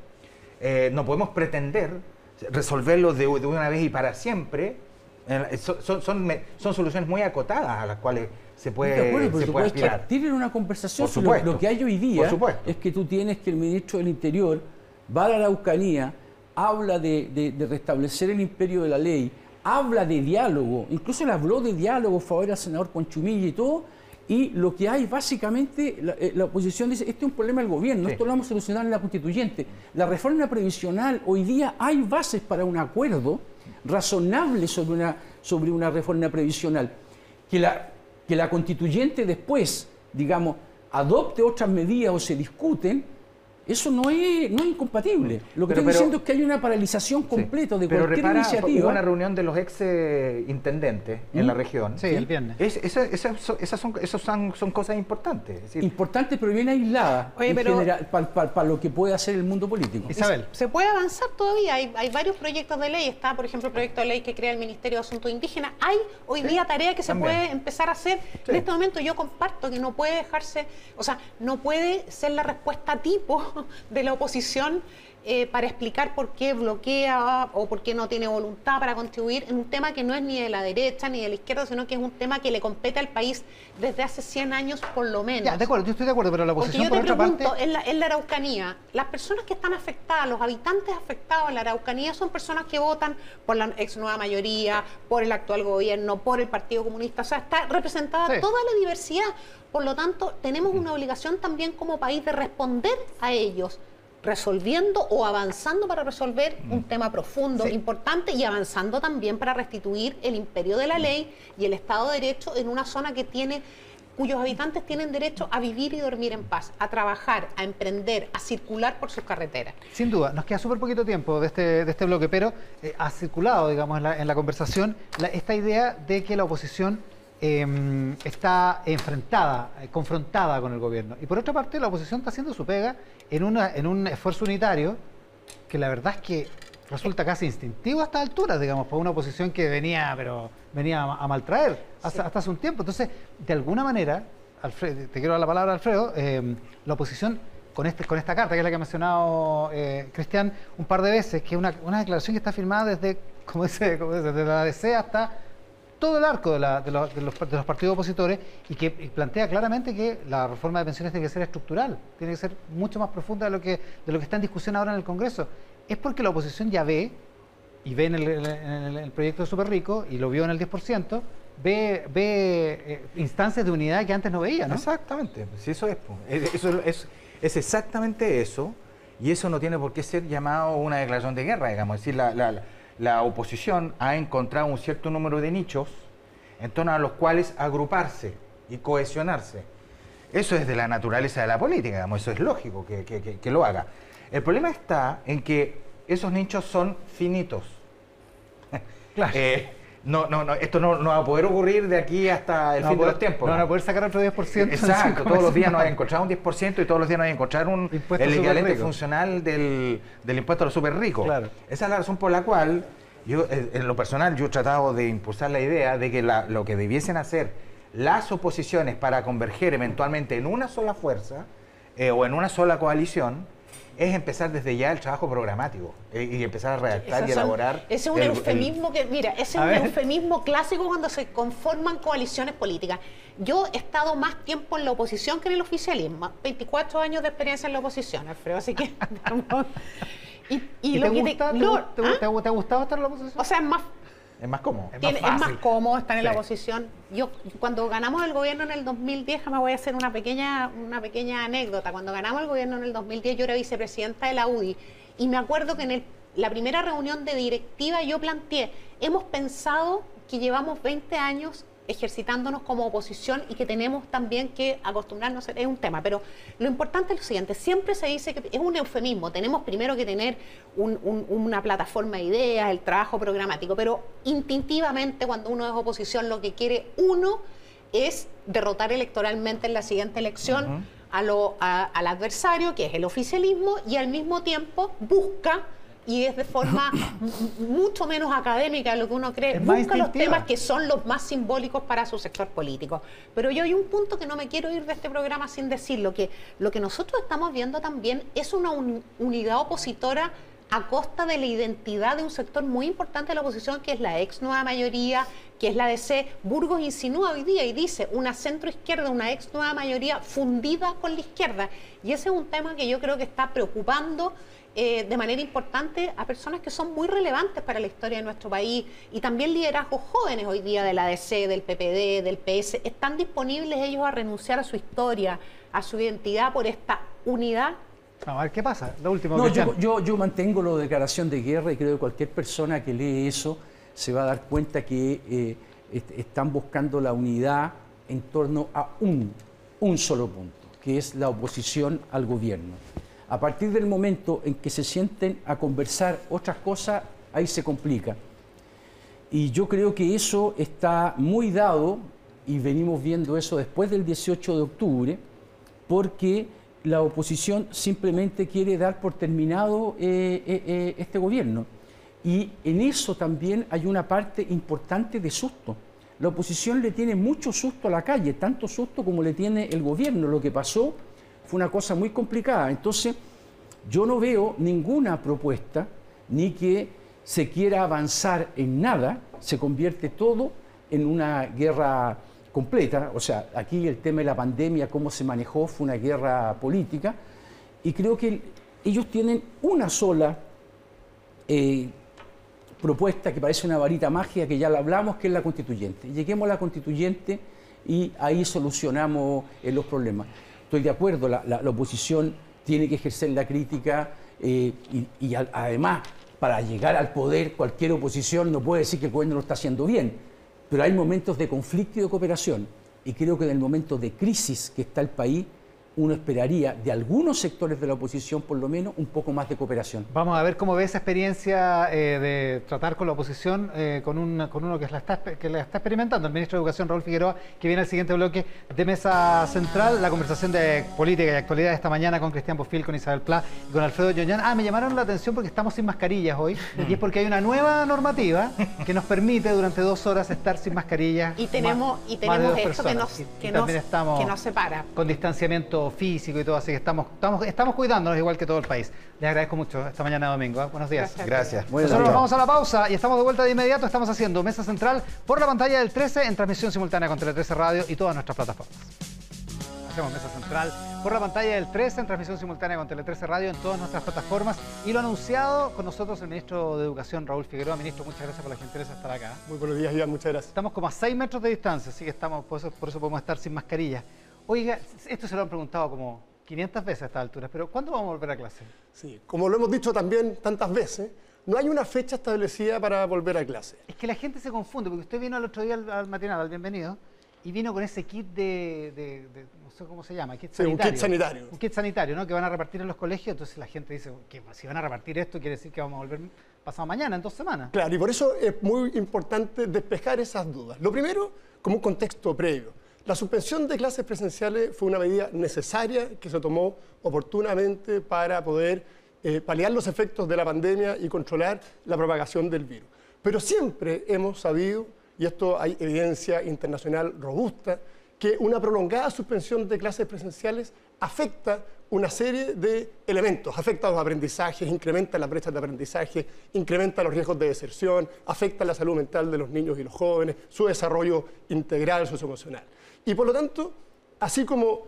no podemos pretender resolverlo de una vez y para siempre. Son soluciones muy acotadas a las cuales se puede aspirar.
Partir en una conversación.
Por supuesto.
Lo que hay hoy día es que tú tienes que el ministro del Interior va a la Araucanía, habla de restablecer el imperio de la ley, habla de diálogo, incluso le habló de diálogo, favor al senador Conchumilla y todo, y lo que hay básicamente, la oposición dice, este es un problema del gobierno, esto lo vamos a solucionar en la constituyente. La reforma previsional, hoy día hay bases para un acuerdo razonable sobre una reforma previsional. Que la constituyente después, digamos, adopte otras medidas o se discuten, eso no es incompatible. Lo que estoy diciendo es que hay una paralización completa de cualquier iniciativa.
Hubo una reunión de los ex intendentes en la región.
Sí, el viernes.
Esas son cosas importantes. Es decir,
importantes, pero bien aisladas para lo que puede hacer el mundo político.
Isabel.
Se puede avanzar todavía. Hay varios proyectos de ley. Está, por ejemplo, el proyecto de ley que crea el Ministerio de Asuntos Indígenas. Hay hoy día tarea que se puede empezar a hacer. En este momento yo comparto que no puede dejarse, o sea, no puede ser la respuesta tipo de la oposición para explicar por qué bloquea o por qué no tiene voluntad para contribuir en un tema que no es ni de la derecha ni de la izquierda, sino que es un tema que le compete al país desde hace 100 años por lo menos.
Ya, de acuerdo, yo estoy de acuerdo, pero la oposición,
porque yo te pregunto,
parte...
en la Araucanía, las personas que están afectadas, los habitantes afectados en la Araucanía son personas que votan por la ex nueva mayoría, por el actual gobierno, por el Partido Comunista, o sea, está representada toda la diversidad. Por lo tanto, tenemos una obligación también como país de responder a ellos, resolviendo o avanzando para resolver un tema profundo, importante, y avanzando también para restituir el imperio de la ley y el Estado de Derecho en una zona cuyos habitantes tienen derecho a vivir y dormir en paz, a trabajar, a emprender, a circular por sus carreteras.
Sin duda, nos queda súper poquito tiempo de este bloque, pero ha circulado, digamos, en la conversación esta idea de que la oposición está enfrentada, confrontada con el gobierno. Y por otra parte, la oposición está haciendo su pega en un esfuerzo unitario que la verdad es que resulta casi instintivo a esta altura, digamos, para una oposición que venía a maltraer hasta hace un tiempo. Entonces, de alguna manera, Alfredo, te quiero dar la palabra, Alfredo, la oposición con esta carta, que es la que ha mencionado Cristian un par de veces, que es una declaración que está firmada desde la DC hasta todo el arco de los partidos opositores y que plantea claramente que la reforma de pensiones tiene que ser estructural, tiene que ser mucho más profunda de lo que está en discusión ahora en el Congreso. Es porque la oposición ya ve en el proyecto de Superrico, y lo vio en el 10%, ve instancias de unidad que antes no veía, ¿no?
Exactamente, si eso es exactamente eso, y eso no tiene por qué ser llamado una declaración de guerra, digamos. Es decir, la oposición ha encontrado un cierto número de nichos en torno a los cuales agruparse y cohesionarse. Eso es de la naturaleza de la política, digamos, eso es lógico que lo haga. El problema está en que esos nichos son finitos.
Claro.
Esto no va a poder ocurrir de aquí hasta el fin de los tiempos.
No van a poder sacar otro 10%.
Exacto, todos los días nos van a encontrar un 10% y todos los días nos van a encontrar el equivalente funcional del impuesto a los súper ricos.
Claro.
Esa es la razón por la cual yo, en lo personal, yo he tratado de impulsar la idea de que lo que debiesen hacer las oposiciones para converger eventualmente en una sola fuerza o en una sola coalición es empezar desde ya el trabajo programático y empezar a redactar y elaborar.
Ese es un eufemismo ese es un eufemismo clásico cuando se conforman coaliciones políticas. Yo he estado más tiempo en la oposición que en el oficialismo, 24 años de experiencia en la oposición, Alfredo, así que...
¿Y te ha gustado estar en la oposición?
O sea,
es más cómodo.
Es más cómodo estar en la oposición. Yo, cuando ganamos el gobierno en el 2010, me voy a hacer una pequeña anécdota. Cuando ganamos el gobierno en el 2010, yo era vicepresidenta de la UDI. Y me acuerdo que en la primera reunión de directiva yo planteé, hemos pensado que llevamos 20 años ejercitándonos como oposición y que tenemos también que acostumbrarnos, es un tema, pero lo importante es lo siguiente, siempre se dice que es un eufemismo, tenemos primero que tener una plataforma de ideas, el trabajo programático, pero instintivamente cuando uno es oposición lo que quiere uno es derrotar electoralmente en la siguiente elección al adversario, que es el oficialismo, y al mismo tiempo busca, y es de forma mucho menos académica de lo que uno cree, busca los temas que son los más simbólicos para su sector político. Pero yo hay un punto que no me quiero ir de este programa sin decirlo, que lo que nosotros estamos viendo también es una unidad opositora a costa de la identidad de un sector muy importante de la oposición, que es la ex nueva mayoría, que es la DC. Burgos insinúa hoy día y dice una centroizquierda, una ex nueva mayoría fundida con la izquierda. Y ese es un tema que yo creo que está preocupando de manera importante a personas que son muy relevantes para la historia de nuestro país, y también liderazgos jóvenes hoy día de la DC, del PPD, del PS, están disponibles ellos a renunciar a su historia, a su identidad por esta unidad.
Vamos a ver qué pasa. Lo último.
No, yo mantengo la declaración de guerra y creo que cualquier persona que lee eso se va a dar cuenta que están buscando la unidad en torno a un solo punto, que es la oposición al gobierno. A partir del momento en que se sienten a conversar otras cosas, ahí se complica. Y yo creo que eso está muy dado, y venimos viendo eso después del 18 de octubre, porque la oposición simplemente quiere dar por terminado este gobierno. Y en eso también hay una parte importante de susto. La oposición le tiene mucho susto a la calle, tanto susto como le tiene el gobierno. Lo que pasó fue una cosa muy complicada. Entonces, yo no veo ninguna propuesta, ni que se quiera avanzar en nada. Se convierte todo en una guerra completa. O sea, aquí el tema de la pandemia, cómo se manejó, fue una guerra política. Y creo que ellos tienen una sola propuesta que parece una varita mágica, que ya la hablamos, que es la constituyente. Lleguemos a la constituyente y ahí solucionamos los problemas. Estoy de acuerdo, la oposición tiene que ejercer la crítica y además, para llegar al poder, cualquier oposición no puede decir que el gobierno lo está haciendo bien, pero hay momentos de conflicto y de cooperación, y creo que en el momento de crisis que está el país, uno esperaría de algunos sectores de la oposición, por lo menos, un poco más de cooperación.
Vamos a ver cómo ve esa experiencia de tratar con la oposición, con uno que la está experimentando, el ministro de Educación, Raúl Figueroa, que viene al siguiente bloque de Mesa Central, la conversación de política y actualidad esta mañana con Cristian Bofill, con Isabel Pla y con Alfredo Yoñán. Me llamaron la atención porque estamos sin mascarillas hoy, y es porque hay una nueva normativa que nos permite durante 2 horas estar sin mascarillas.
Y tenemos esto que nos separa.
Con distanciamiento físico y todo, así que estamos cuidándonos igual que todo el país. Les agradezco mucho esta mañana de domingo. Buenos días.
Gracias.
Nosotros nos vamos a la pausa y estamos de vuelta de inmediato. Estamos haciendo Mesa Central por la pantalla del 13 en transmisión simultánea con Tele 13 Radio y todas nuestras plataformas. Hacemos Mesa Central por la pantalla del 13 en transmisión simultánea con Tele 13 Radio en todas nuestras plataformas, y lo ha anunciado con nosotros el ministro de Educación, Raúl Figueroa. Ministro, muchas gracias por la gentileza de estar acá.
Muy buenos días, Iván, muchas gracias.
Estamos como a 6 metros de distancia, así que por eso podemos estar sin mascarilla. Oiga, esto se lo han preguntado como 500 veces a estas alturas, pero ¿cuándo vamos a volver a clase?
Sí, como lo hemos dicho también tantas veces, no hay una fecha establecida para volver a clase.
Es que la gente se confunde, porque usted vino el otro día al matinal, al bienvenido, y vino con ese kit no sé cómo se llama, kit sanitario.
Un kit sanitario.
Un kit sanitario, ¿no? Que van a repartir en los colegios, entonces la gente dice que si van a repartir esto quiere decir que vamos a volver pasado mañana, en 2 semanas.
Claro, y por eso es muy importante despejar esas dudas. Lo primero, como un contexto previo. La suspensión de clases presenciales fue una medida necesaria que se tomó oportunamente para poder paliar los efectos de la pandemia y controlar la propagación del virus. Pero siempre hemos sabido, y esto hay evidencia internacional robusta, que una prolongada suspensión de clases presenciales afecta una serie de elementos, afecta los aprendizajes, incrementa las brechas de aprendizaje, incrementa los riesgos de deserción, afecta la salud mental de los niños y los jóvenes, su desarrollo integral socioemocional. Y por lo tanto, así como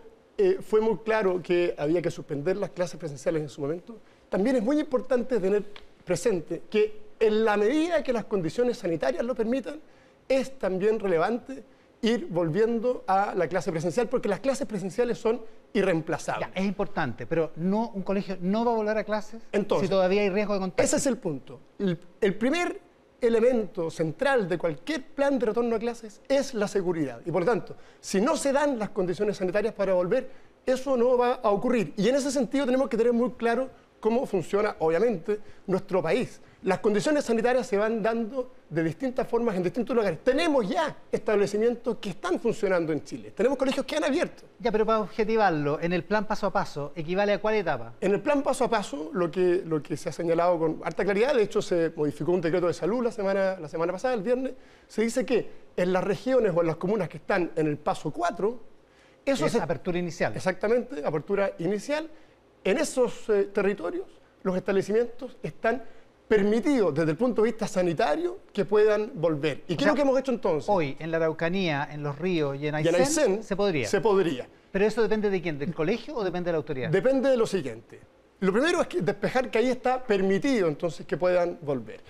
fue muy claro que había que suspender las clases presenciales en su momento, también es muy importante tener presente que en la medida que las condiciones sanitarias lo permitan, es también relevante ir volviendo a la clase presencial, porque las clases presenciales son irreemplazables.
Ya, es importante, pero un colegio no va a volver a clases.
Entonces,
si todavía hay riesgo de contagio.
Ese es el punto. El primer elemento central de cualquier plan de retorno a clases es la seguridad. Y por lo tanto, si no se dan las condiciones sanitarias para volver, eso no va a ocurrir. Y en ese sentido tenemos que tener muy claro cómo funciona, obviamente, nuestro país. Las condiciones sanitarias se van dando de distintas formas en distintos lugares. Tenemos ya establecimientos que están funcionando en Chile. Tenemos colegios que han abierto.
Ya, pero para objetivarlo, en el plan paso a paso, ¿equivale a cuál etapa?
En el plan paso a paso, lo que se ha señalado con harta claridad, de hecho se modificó un decreto de salud la semana pasada, el viernes, se dice que en las regiones o en las comunas que están en el paso 4, eso
es apertura inicial.
Exactamente, apertura inicial. En esos territorios, los establecimientos están permitidos desde el punto de vista sanitario que puedan volver. ¿Y qué es lo que hemos hecho entonces?
Hoy, en la Araucanía, en Los Ríos y en Aysén, se podría.
Se podría.
¿Pero eso depende de quién? ¿Del colegio o depende de la autoridad?
Depende de lo siguiente. Lo primero es que despejar que ahí está permitido entonces que puedan volver.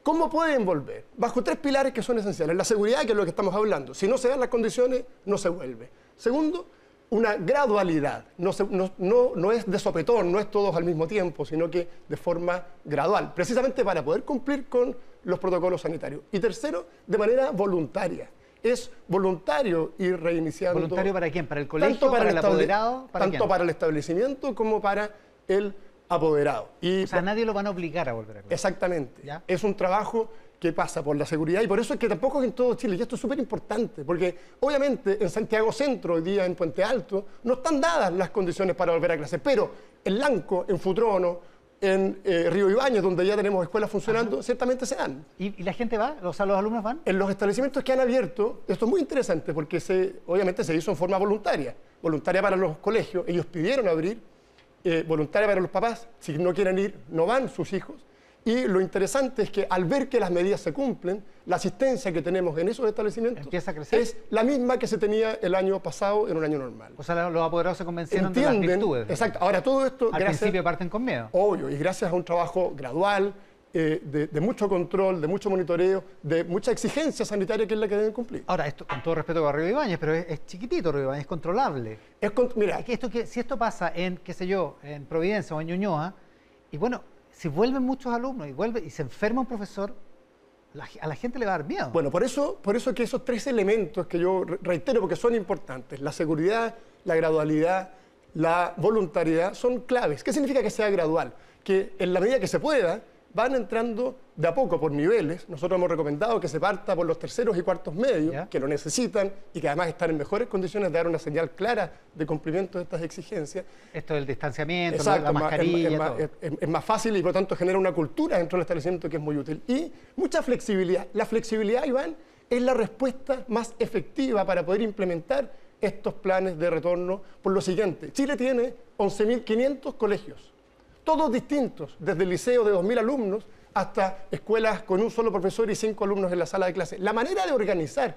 ¿Cómo pueden volver? Bajo 3 pilares que son esenciales. La seguridad, que es lo que estamos hablando. Si no se dan las condiciones, no se vuelve. Segundo, una gradualidad. No es de sopetón, no es todos al mismo tiempo, sino que de forma gradual, precisamente para poder cumplir con los protocolos sanitarios. Y tercero, de manera voluntaria. Es voluntario ir reiniciando.
¿Voluntario para quién? ¿Para el colegio, para el apoderado?
Tanto para el establecimiento como para el apoderado.
O sea, nadie lo van a obligar a volver a clase.
Exactamente.
¿Ya?
Es un trabajo que pasa por la seguridad y por eso es que tampoco es en todo Chile, y esto es súper importante, porque obviamente en Santiago Centro, hoy día en Puente Alto, no están dadas las condiciones para volver a clase, pero en Lanco, en Futrono, en Río Ibáñez, donde ya tenemos escuelas funcionando, ciertamente se dan.
¿Y la gente va? ¿Los alumnos van?
En los establecimientos que han abierto, esto es muy interesante porque obviamente se hizo en forma voluntaria para los colegios, ellos pidieron abrir, voluntaria para los papás, si no quieren ir, no van sus hijos. Y lo interesante es que al ver que las medidas se cumplen, la asistencia que tenemos en esos establecimientos
empieza a crecer.
Es la misma que se tenía el año pasado en un año normal.
O sea, los apoderados se convencieron de las virtudes.
Exacto. Ahora, todo esto...
Al principio parten con miedo.
Obvio, y gracias a un trabajo gradual, de mucho control, de mucho monitoreo, de mucha exigencia sanitaria que es la que deben cumplir.
Ahora, esto con todo respeto para Río Ibáñez, pero es chiquitito Río Ibáñez, es controlable.
Mira,
Si esto pasa en, qué sé yo, en Providencia o en Ñuñoa, y bueno, si vuelven muchos alumnos y se enferma un profesor, a la gente le va a dar miedo.
Bueno, por eso que esos 3 elementos que yo reitero porque son importantes, la seguridad, la gradualidad, la voluntariedad, son claves. ¿Qué significa que sea gradual? Que en la medida que se pueda, van entrando de a poco por niveles. Nosotros hemos recomendado que se parta por los terceros y cuartos medios, ¿ya?, que lo necesitan y que además están en mejores condiciones de dar una señal clara de cumplimiento de estas exigencias.
Esto del distanciamiento,
exacto,
la mascarilla.
Es más fácil y por lo tanto genera una cultura dentro del establecimiento que es muy útil. Y mucha flexibilidad. La flexibilidad, Iván, es la respuesta más efectiva para poder implementar estos planes de retorno por lo siguiente. Chile tiene 11.500 colegios. Todos distintos, desde el liceo de 2.000 alumnos hasta escuelas con un solo profesor y 5 alumnos en la sala de clase. La manera de organizar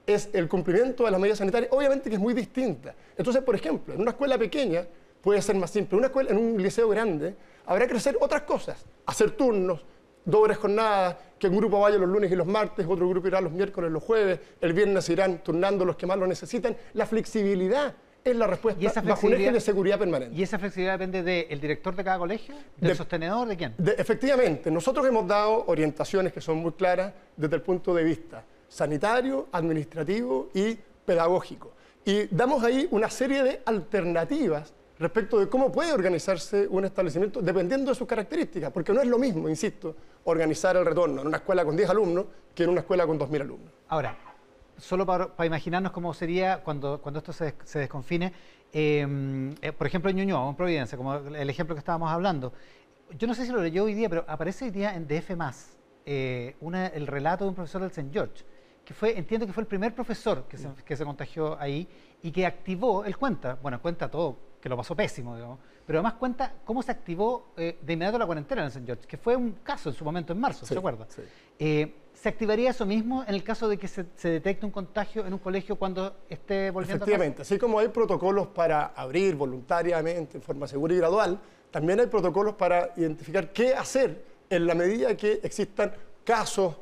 es el cumplimiento de las medidas sanitarias, obviamente que es muy distinta. Entonces, por ejemplo, en una escuela pequeña puede ser más simple. En un liceo grande habrá que hacer otras cosas, hacer turnos, dobles jornadas, que un grupo vaya los lunes y los martes, otro grupo irá los miércoles, los jueves, el viernes irán turnando los que más lo necesitan. La flexibilidad es la respuesta bajo un eje de seguridad permanente.
¿Y esa flexibilidad depende del director de cada colegio? ¿Del sostenedor? ¿De quién?
Efectivamente, nosotros hemos dado orientaciones que son muy claras desde el punto de vista sanitario, administrativo y pedagógico. Y damos ahí una serie de alternativas respecto de cómo puede organizarse un establecimiento dependiendo de sus características, porque no es lo mismo, insisto, organizar el retorno en una escuela con 10 alumnos que en una escuela con 2.000 alumnos.
Ahora, solo para imaginarnos cómo sería cuando esto se desconfine, por ejemplo en Ñuñoa o en Providencia, como el ejemplo que estábamos hablando. Yo no sé si lo leyó hoy día, pero aparece hoy día en DF+, el relato de un profesor del St. George, que entiendo que fue el primer profesor que se contagió ahí y que activó, él cuenta todo, que lo pasó pésimo, digamos, pero además cuenta cómo se activó de inmediato la cuarentena en el St. George, que fue un caso en su momento en marzo,
sí,
¿se acuerda?
Sí.
¿Se activaría eso mismo en el caso de que se detecte un contagio en un colegio cuando esté volviendo a clase?
Efectivamente, así como hay protocolos para abrir voluntariamente, en forma segura y gradual, también hay protocolos para identificar qué hacer en la medida que existan casos,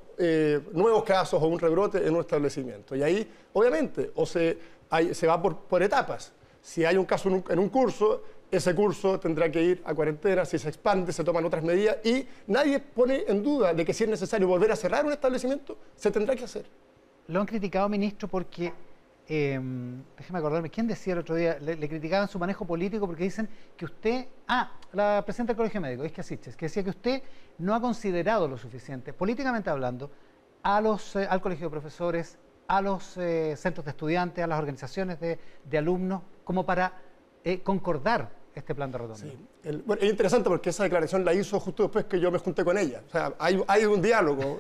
nuevos casos o un rebrote en un establecimiento. Y ahí, obviamente, se va por etapas. Si hay un caso en un curso, ese curso tendrá que ir a cuarentena, si se expande, se toman otras medidas y nadie pone en duda de que si es necesario volver a cerrar un establecimiento, se tendrá que hacer.
Lo han criticado, ministro, porque, déjeme acordarme, ¿quién decía el otro día? Le criticaban su manejo político porque dicen que usted, la presidenta del Colegio Médico, Isquia Siches, que decía que usted no ha considerado lo suficiente, políticamente hablando, al Colegio de Profesores, a los centros de estudiantes, a las organizaciones de alumnos, como para concordar este plan de Rotondi.
Sí. Bueno, es interesante porque esa declaración la hizo justo después que yo me junté con ella. O sea, hay un diálogo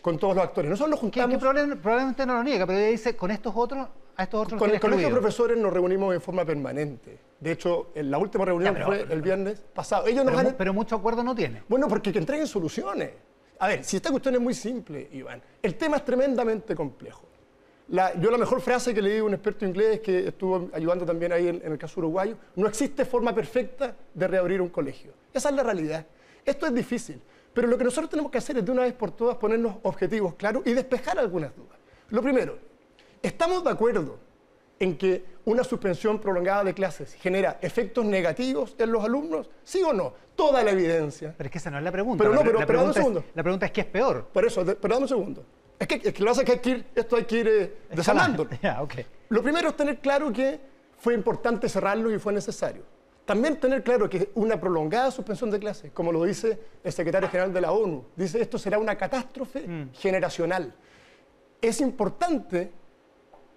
con todos los actores. Nosotros nos juntamos...
Que probablemente no lo niega, pero ella dice, con estos otros, a estos otros...
Con el Colegio de Profesores nos reunimos en forma permanente. De hecho, la última reunión fue el viernes pasado.
Pero mucho acuerdo no tiene.
Bueno, porque que entreguen soluciones. A ver, si esta cuestión es muy simple, Iván, el tema es tremendamente complejo. Yo la mejor frase que le di a un experto inglés que estuvo ayudando también ahí en el caso uruguayo, no existe forma perfecta de reabrir un colegio. Esa es la realidad. Esto es difícil, pero lo que nosotros tenemos que hacer es de una vez por todas ponernos objetivos claros y despejar algunas dudas. Lo primero, ¿estamos de acuerdo en que una suspensión prolongada de clases genera efectos negativos en los alumnos? ¿Sí o no? Toda la evidencia.
Pero es que esa no es la pregunta.
Pero dame un segundo.
La pregunta es ¿qué es peor?
Por eso, pero dame un segundo. Es que lo que pasa es que esto hay que ir desanándolo.
Okay.
Lo primero es tener claro que fue importante cerrarlo y fue necesario. También tener claro que una prolongada suspensión de clases, como lo dice el secretario general de la ONU, dice esto será una catástrofe generacional. Es importante,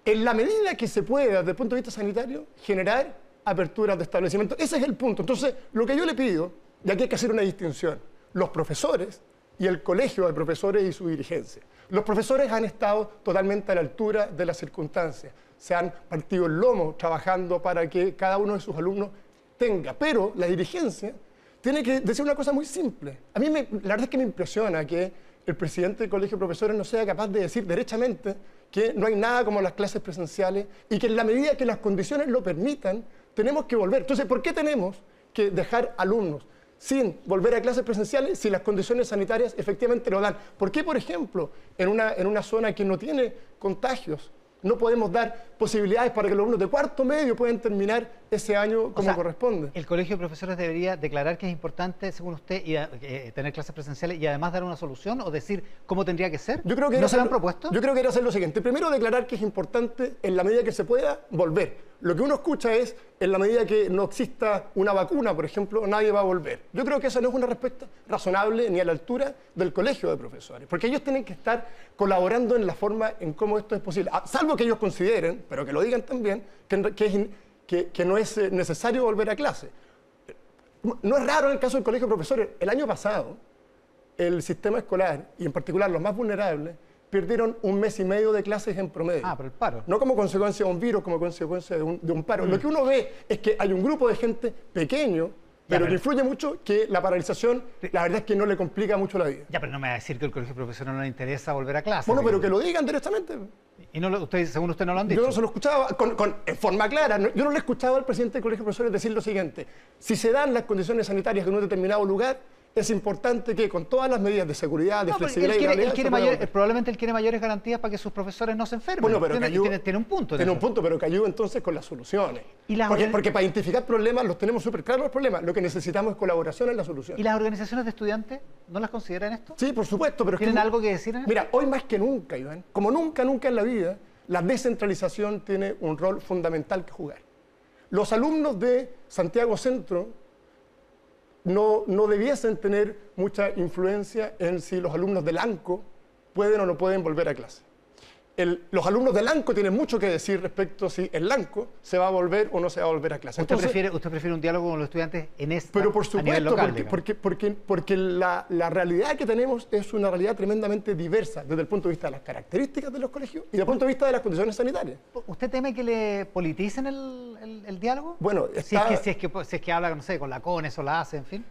en la medida que se pueda, desde el punto de vista sanitario, generar aperturas de establecimientos. Ese es el punto. Entonces, lo que yo le pido, y aquí hay que hacer una distinción, los profesores y el colegio de profesores y su dirigencia. Los profesores han estado totalmente a la altura de las circunstancias. Se han partido el lomo trabajando para que cada uno de sus alumnos tenga. Pero la dirigencia tiene que decir una cosa muy simple. A mí la verdad es que me impresiona que el presidente del colegio de profesores no sea capaz de decir derechamente que no hay nada como las clases presenciales y que en la medida que las condiciones lo permitan, tenemos que volver. Entonces, ¿por qué tenemos que dejar alumnos sin volver a clases presenciales si las condiciones sanitarias efectivamente lo dan? ¿Por qué, por ejemplo, en una zona que no tiene contagios, no podemos dar posibilidades para que los alumnos de cuarto medio puedan terminar ese año como corresponde?
El Colegio de Profesores debería declarar que es importante, según usted, tener clases presenciales y además dar una solución o decir cómo tendría que ser.
Yo creo que
¿No se lo han propuesto?
Yo creo que era hacer lo siguiente. Primero, declarar que es importante, en la medida que se pueda, volver. Lo que uno escucha es, en la medida que no exista una vacuna, por ejemplo, nadie va a volver. Yo creo que esa no es una respuesta razonable ni a la altura del Colegio de Profesores, porque ellos tienen que estar colaborando en la forma en cómo esto es posible. Salvo que ellos consideren, pero que lo digan también, que no es necesario volver a clase. No es raro en el caso del Colegio de Profesores. El año pasado, el sistema escolar, y en particular los más vulnerables, perdieron 1 mes y medio de clases en promedio.
Por el paro.
No como consecuencia de un virus, como consecuencia de un paro. Lo que uno ve es que hay un grupo de gente pequeño, pero que influye mucho, que la paralización, la verdad es que no le complica mucho la vida.
Ya, pero no me va a decir que el Colegio de Profesores no le interesa volver a clase.
Bueno, pero que lo digan directamente.
Y según usted no lo han dicho.
Yo no se lo escuchaba en forma clara. Yo no le escuchaba al presidente del Colegio de Profesores decir lo siguiente: si se dan las condiciones sanitarias en un determinado lugar, es importante que con todas las medidas de seguridad, de flexibilidad y realidad...
Probablemente él quiere mayores garantías para que sus profesores no se enfermen.
Bueno, pero
tiene un punto.
Tiene un punto, pero que ayude entonces con las soluciones. Porque para identificar problemas los tenemos súper claros los problemas. Lo que necesitamos es colaboración en la solución.
¿Y las organizaciones de estudiantes no las consideran esto?
Sí, por supuesto. Pero
¿Tienen algo que decir en esto?
Mira, hoy más que nunca, Iván, como nunca en la vida, la descentralización tiene un rol fundamental que jugar. Los alumnos de Santiago Centro no debiesen tener mucha influencia en si los alumnos del ANCO pueden o no pueden volver a clase. Los alumnos del ANCO tienen mucho que decir respecto a si el ANCO se va a volver o no se va a volver a clase.
¿Usted prefiere un diálogo con los estudiantes
pero por supuesto,
a nivel local,
porque la realidad que tenemos es una realidad tremendamente diversa desde el punto de vista de las características de los colegios y desde el punto de vista de las condiciones sanitarias.
¿Usted teme que le politicen el diálogo?
Bueno,
si es que habla, no sé, con la CONES o la ACE, en fin.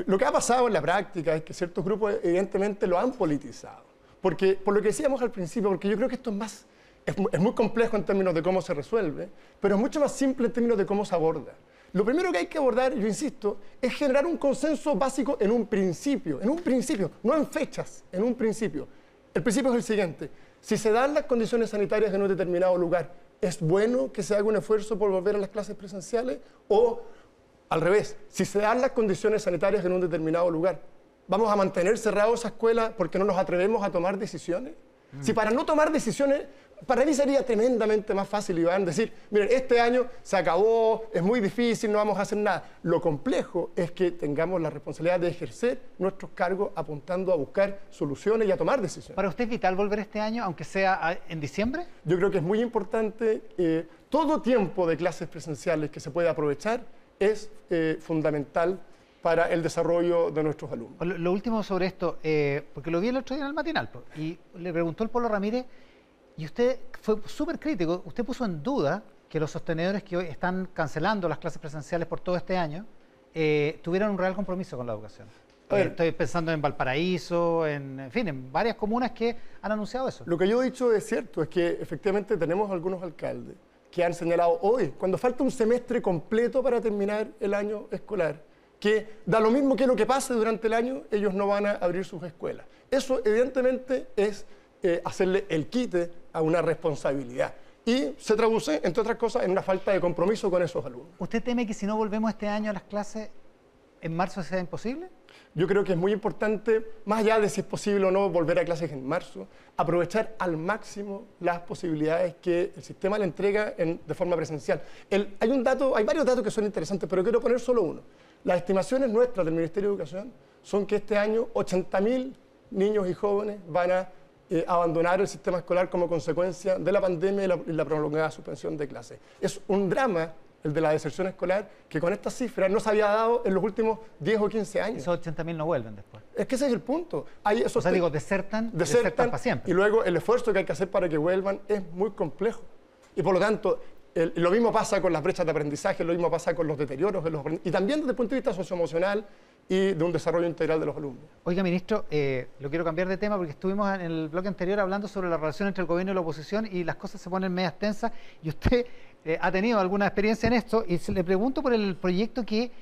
Lo que ha pasado en la práctica es que ciertos grupos evidentemente lo han politizado. Porque, por lo que decíamos al principio, porque yo creo que esto es muy complejo en términos de cómo se resuelve, pero es mucho más simple en términos de cómo se aborda. Lo primero que hay que abordar, yo insisto, es generar un consenso básico en un principio, no en fechas, en un principio. El principio es el siguiente: si se dan las condiciones sanitarias en un determinado lugar ¿Es bueno que se haga un esfuerzo por volver a las clases presenciales? O, al revés, si se dan las condiciones sanitarias en un determinado lugar, ¿vamos a mantener cerrado esa escuela porque no nos atrevemos a tomar decisiones? Si para no tomar decisiones, para mí sería tremendamente más fácil, Iván, decir, miren, este año se acabó, es muy difícil, no vamos a hacer nada. Lo complejo es que tengamos la responsabilidad de ejercer nuestros cargos apuntando a buscar soluciones y a tomar decisiones.
¿Para usted es vital volver este año, aunque sea en diciembre?
Yo creo que es muy importante, todo tiempo de clases presenciales que se puede aprovechar es fundamental para el desarrollo de nuestros alumnos.
Lo último sobre esto, porque lo vi el otro día en el matinal, y le preguntó el Polo Ramírez, y usted fue súper crítico, usted puso en duda que los sostenedores que hoy están cancelando las clases presenciales por todo este año tuvieran un real compromiso con la educación. Estoy pensando en Valparaíso, en fin, en varias comunas que han anunciado eso.
Lo que yo he dicho es cierto, es que efectivamente tenemos algunos alcaldes que han señalado hoy, cuando falta un semestre completo para terminar el año escolar, que da lo mismo que lo que pase durante el año, ellos no van a abrir sus escuelas. Eso evidentemente es hacerle el quite a una responsabilidad. Y se traduce, entre otras cosas, en una falta de compromiso con esos alumnos.
¿Usted teme que si no volvemos este año a las clases, en marzo sea imposible?
Yo creo que es muy importante, más allá de si es posible o no volver a clases en marzo, aprovechar al máximo las posibilidades que el sistema le entrega de forma presencial. Hay varios datos que son interesantes, pero quiero poner solo uno. Las estimaciones nuestras del Ministerio de Educación son que este año 80.000 niños y jóvenes van a abandonar el sistema escolar como consecuencia de la pandemia y la prolongada suspensión de clases. Es un drama el de la deserción escolar que con estas cifras no se había dado en los últimos 10 o 15 años.
Esos 80.000 no vuelven después.
Es que ese es el punto.
Desertan para siempre.
Y luego el esfuerzo que hay que hacer para que vuelvan es muy complejo. Y por lo tanto, lo mismo pasa con las brechas de aprendizaje, lo mismo pasa con los deterioros y también desde el punto de vista socioemocional y de un desarrollo integral de los alumnos.
Oiga, ministro, lo quiero cambiar de tema porque estuvimos en el bloque anterior hablando sobre la relación entre el gobierno y la oposición y las cosas se ponen medias tensas y usted ha tenido alguna experiencia en esto y le pregunto por el proyecto que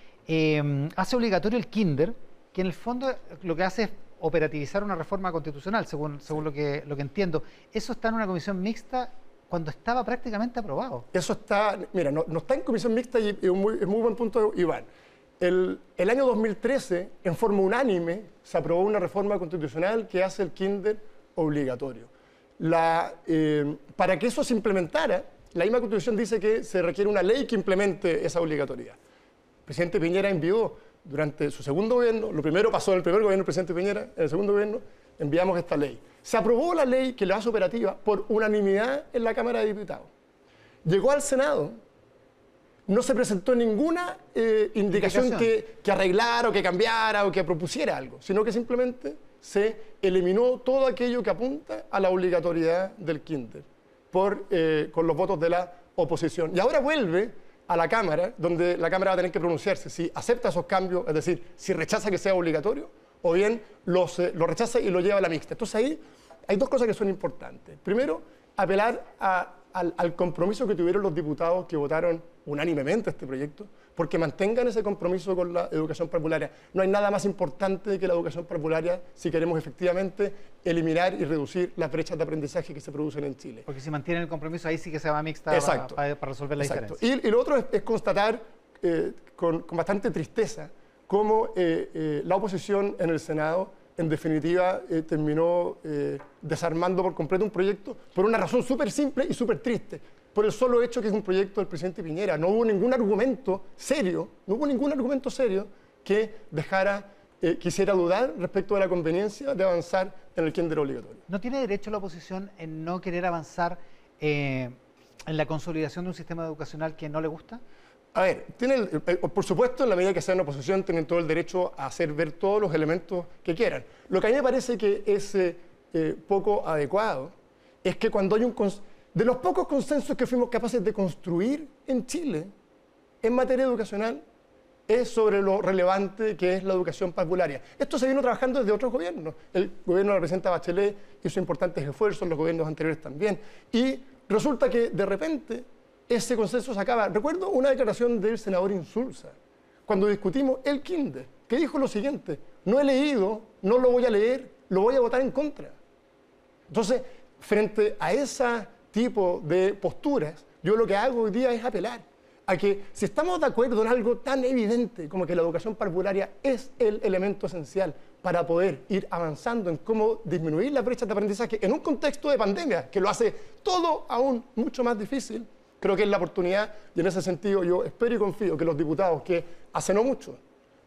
hace obligatorio el kinder, que en el fondo lo que hace es operativizar una reforma constitucional, según lo que entiendo. Eso está en una comisión mixta cuando estaba prácticamente aprobado.
Eso está, mira, no está en comisión mixta y es muy buen punto, Iván. El año 2013, en forma unánime, se aprobó una reforma constitucional que hace el kinder obligatorio. Para que eso se implementara, la misma Constitución dice que se requiere una ley que implemente esa obligatoriedad. El presidente Piñera envió durante su segundo gobierno, lo primero pasó en el primer gobierno del presidente Piñera, en el segundo gobierno enviamos esta ley. Se aprobó la ley que la hace operativa por unanimidad en la Cámara de Diputados. Llegó al Senado, no se presentó ninguna indicación que arreglara o que cambiara o que propusiera algo, sino que simplemente se eliminó todo aquello que apunta a la obligatoriedad del kinder con los votos de la oposición. Y ahora vuelve a la Cámara, donde la Cámara va a tener que pronunciarse si acepta esos cambios, es decir, si rechaza que sea obligatorio, o bien lo rechaza y lo lleva a la mixta. Entonces ahí hay dos cosas que son importantes. Primero, apelar al compromiso que tuvieron los diputados que votaron unánimemente este proyecto, porque mantengan ese compromiso con la educación parvularia. No hay nada más importante que la educación parvularia si queremos efectivamente eliminar y reducir las brechas de aprendizaje que se producen en Chile.
Porque si mantienen el compromiso, ahí sí que se va mixta para resolver la diferencia.
Y lo otro es constatar con bastante tristeza cómo la oposición en el Senado, en definitiva, terminó desarmando por completo un proyecto por una razón súper simple y súper triste, por el solo hecho que es un proyecto del presidente Piñera. No hubo ningún argumento serio que quisiera dudar respecto de la conveniencia de avanzar en el kinder obligatorio.
¿No tiene derecho la oposición en no querer avanzar en la consolidación de un sistema educacional que no le gusta?
A ver, por supuesto, en la medida que sean oposición, tienen todo el derecho a hacer ver todos los elementos que quieran. Lo que a mí me parece que es poco adecuado es que cuando hay de los pocos consensos que fuimos capaces de construir en Chile en materia educacional, es sobre lo relevante que es la educación parvularia. Esto se vino trabajando desde otros gobiernos. El gobierno de la presidenta Bachelet hizo importantes esfuerzos, los gobiernos anteriores también. Y resulta que de repente ese consenso se acaba. Recuerdo una declaración del senador Insulza, cuando discutimos el kinder, que dijo lo siguiente: no he leído, no lo voy a leer, lo voy a votar en contra. Entonces, frente a esa tipo de posturas, yo lo que hago hoy día es apelar a que si estamos de acuerdo en algo tan evidente como que la educación parvularia es el elemento esencial para poder ir avanzando en cómo disminuir las brechas de aprendizaje en un contexto de pandemia que lo hace todo aún mucho más difícil, creo que es la oportunidad, y en ese sentido yo espero y confío que los diputados que hace no mucho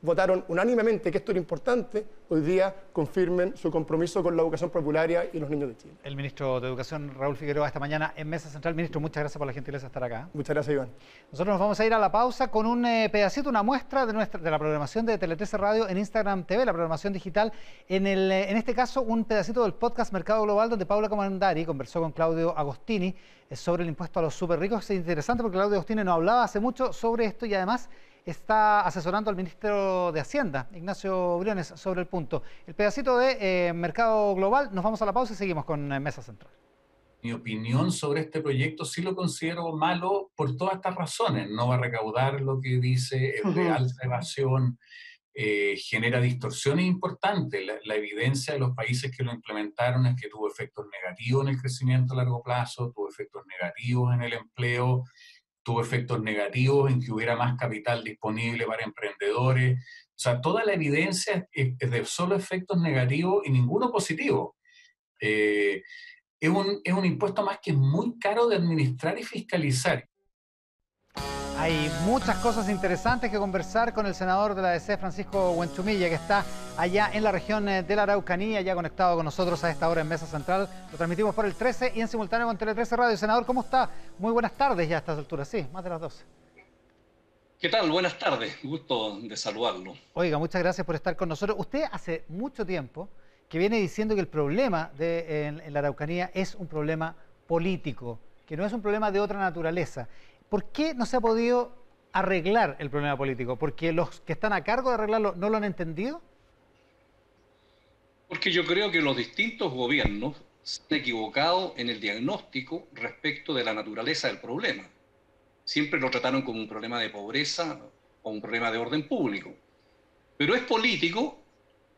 votaron unánimemente que esto era importante, hoy día confirmen su compromiso con la educación parvularia y los niños de Chile.
El ministro de Educación, Raúl Figueroa, esta mañana en Mesa Central. Ministro, muchas gracias por la gentileza de estar acá.
Muchas gracias, Iván.
Nosotros nos vamos a ir a la pausa con un pedacito, una muestra de la programación de Tele 13 Radio en Instagram TV, la programación digital. En este caso, un pedacito del podcast Mercado Global, donde Paula Comandari conversó con Claudio Agostini sobre el impuesto a los súper ricos. Es interesante porque Claudio Agostini nos hablaba hace mucho sobre esto y además está asesorando al ministro de Hacienda, Ignacio Briones, sobre el punto. El pedacito de Mercado Global, nos vamos a la pausa y seguimos con Mesa Central.
Mi opinión sobre este proyecto sí lo considero malo por todas estas razones. No va a recaudar lo que dice, es de alta evasión, genera distorsiones importantes. La evidencia de los países que lo implementaron es que tuvo efectos negativos en el crecimiento a largo plazo, tuvo efectos negativos en el empleo, tuvo efectos negativos en que hubiera más capital disponible para emprendedores. O sea, toda la evidencia es de solo efectos negativos y ninguno positivo. Es un impuesto más que muy caro de administrar y fiscalizar.
Hay muchas cosas interesantes que conversar con el senador de la ADC, Francisco Huenchumilla, que está allá en la región de la Araucanía, ya conectado con nosotros a esta hora en Mesa Central. Lo transmitimos por el 13 y en simultáneo con Tele 13 Radio. Senador, ¿cómo está? Muy buenas tardes ya a estas alturas, sí, más de las 12.
¿Qué tal? Buenas tardes, gusto de saludarlo.
Oiga, muchas gracias por estar con nosotros. Usted hace mucho tiempo que viene diciendo que el problema en la Araucanía es un problema político, que no es un problema de otra naturaleza. ¿Por qué no se ha podido arreglar el problema político? ¿Porque los que están a cargo de arreglarlo no lo han entendido?
Porque yo creo que los distintos gobiernos se han equivocado en el diagnóstico respecto de la naturaleza del problema. Siempre lo trataron como un problema de pobreza o un problema de orden público. Pero es político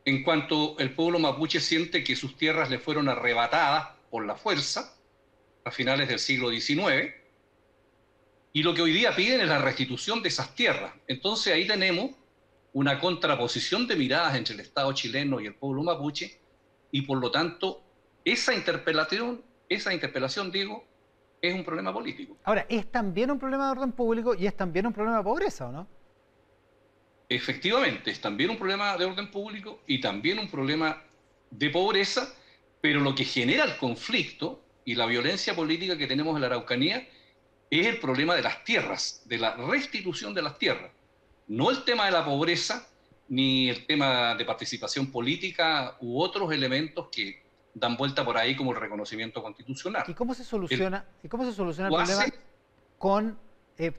en cuanto el pueblo mapuche siente que sus tierras le fueron arrebatadas por la fuerza a finales del siglo XIX, y lo que hoy día piden es la restitución de esas tierras. Entonces ahí tenemos una contraposición de miradas entre el Estado chileno y el pueblo mapuche, y por lo tanto esa interpelación, digo, es un problema político.
Ahora, ¿es también un problema de orden público y es también un problema de pobreza, o no?
Efectivamente, es también un problema de orden público y también un problema de pobreza, pero lo que genera el conflicto y la violencia política que tenemos en la Araucanía es el problema de las tierras, de la restitución de las tierras. No el tema de la pobreza, ni el tema de participación política u otros elementos que dan vuelta por ahí como el reconocimiento constitucional.
¿Y cómo se soluciona el problema con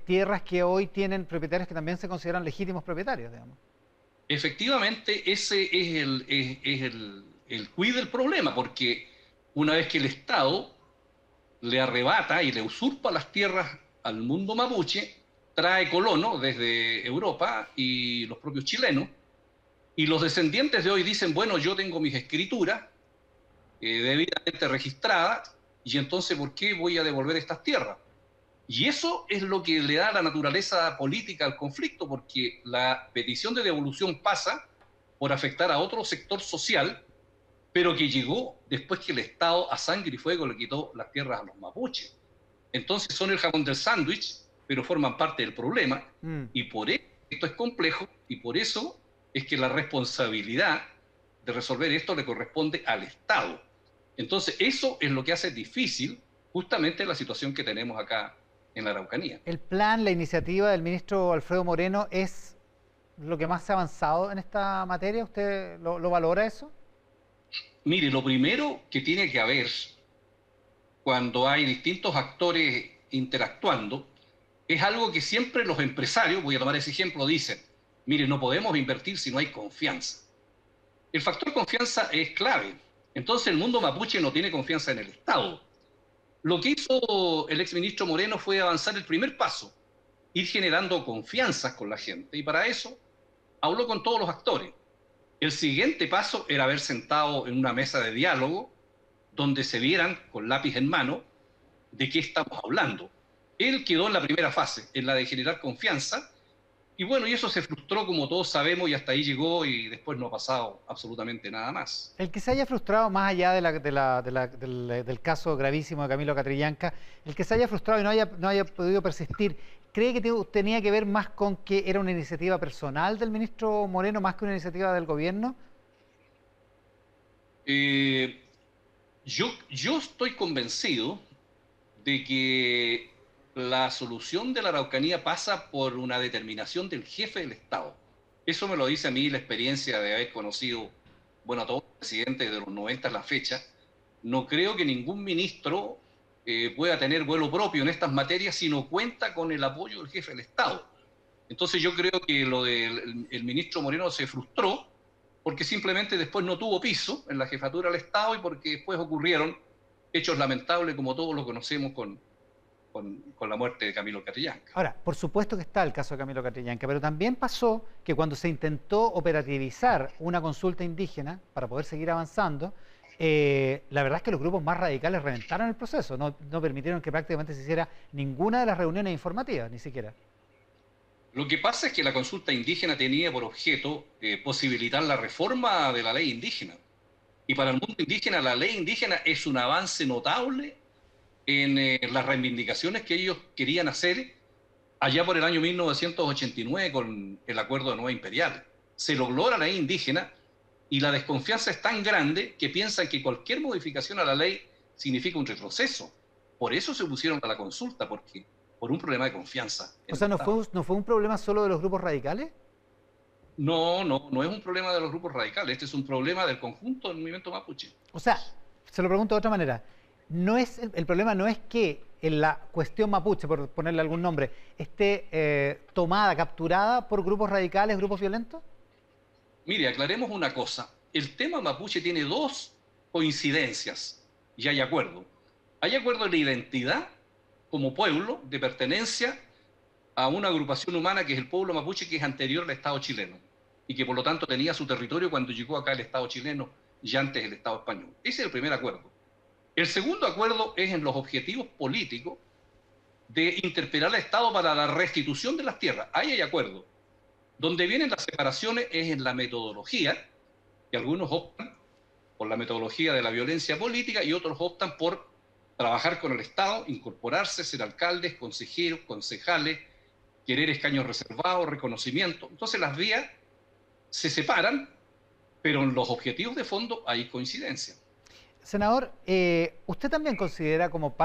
tierras que hoy tienen propietarios que también se consideran legítimos propietarios, digamos?
Efectivamente, ese es el quid del problema, porque una vez que el Estado le arrebata y le usurpa las tierras al mundo mapuche, trae colonos desde Europa y los propios chilenos, y los descendientes de hoy dicen, bueno, yo tengo mis escrituras debidamente registradas, y entonces, ¿por qué voy a devolver estas tierras? Y eso es lo que le da la naturaleza política al conflicto, porque la petición de devolución pasa por afectar a otro sector social, pero que llegó después que el Estado a sangre y fuego le quitó las tierras a los mapuches. Entonces son el jamón del sándwich, pero forman parte del problema, y por eso esto es complejo, y por eso es que la responsabilidad de resolver esto le corresponde al Estado. Entonces eso es lo que hace difícil justamente la situación que tenemos acá en la Araucanía.
¿El plan, la iniciativa del ministro Alfredo Moreno es lo que más se ha avanzado en esta materia? ¿Usted lo valora eso?
Mire, lo primero que tiene que haber cuando hay distintos actores interactuando es algo que siempre los empresarios, voy a tomar ese ejemplo, dicen, mire, no podemos invertir si no hay confianza. El factor confianza es clave. Entonces el mundo mapuche no tiene confianza en el Estado. Lo que hizo el exministro Moreno fue avanzar el primer paso, ir generando confianzas con la gente, y para eso habló con todos los actores. El siguiente paso era haber sentado en una mesa de diálogo donde se vieran con lápiz en mano de qué estamos hablando. Él quedó en la primera fase, en la de generar confianza, y bueno, y eso se frustró como todos sabemos y hasta ahí llegó y después no ha pasado absolutamente nada más.
El que se haya frustrado, más allá del caso gravísimo de Camilo Catrillanca, el que se haya frustrado y no haya podido persistir, ¿cree que tenía que ver más con que era una iniciativa personal del ministro Moreno más que una iniciativa del gobierno?
Yo estoy convencido de que la solución de la Araucanía pasa por una determinación del jefe del Estado. Eso me lo dice a mí la experiencia de haber conocido, bueno, a todos los presidentes de los 90 a la fecha. No creo que ningún ministro pueda tener vuelo propio en estas materias si no cuenta con el apoyo del jefe del Estado. Entonces yo creo que lo del el ministro Moreno se frustró porque simplemente después no tuvo piso en la jefatura del Estado y porque después ocurrieron hechos lamentables como todos lo conocemos con la muerte de Camilo Catrillanca.
Ahora, por supuesto que está el caso de Camilo Catrillanca, pero también pasó que cuando se intentó operativizar una consulta indígena para poder seguir avanzando, la verdad es que los grupos más radicales reventaron el proceso, no permitieron que prácticamente se hiciera ninguna de las reuniones informativas, ni siquiera.
Lo que pasa es que la consulta indígena tenía por objeto posibilitar la reforma de la ley indígena. Y para el mundo indígena, la ley indígena es un avance notable en las reivindicaciones que ellos querían hacer allá por el año 1989 con el Acuerdo de Nueva Imperial. Se logró la ley indígena y la desconfianza es tan grande que piensan que cualquier modificación a la ley significa un retroceso. Por eso se pusieron a la consulta, porque por un problema de confianza.
O sea, ¿no fue un problema solo de los grupos radicales?
No es un problema de los grupos radicales, este es un problema del conjunto del movimiento mapuche.
O sea, se lo pregunto de otra manera, el problema no es que en la cuestión mapuche, por ponerle algún nombre, esté tomada, capturada por grupos radicales, grupos violentos.
Mire, aclaremos una cosa, el tema mapuche tiene dos coincidencias y hay acuerdo. Hay acuerdo en la identidad como pueblo de pertenencia a una agrupación humana que es el pueblo mapuche, que es anterior al Estado chileno y que por lo tanto tenía su territorio cuando llegó acá el Estado chileno y antes el Estado español. Ese es el primer acuerdo. El segundo acuerdo es en los objetivos políticos de interpelar al Estado para la restitución de las tierras. Ahí hay acuerdo. Donde vienen las separaciones es en la metodología, que algunos optan por la metodología de la violencia política y otros optan por trabajar con el Estado, incorporarse, ser alcaldes, consejeros, concejales, querer escaños reservados, reconocimiento. Entonces las vías se separan, pero en los objetivos de fondo hay coincidencia.
Senador, ¿usted también considera como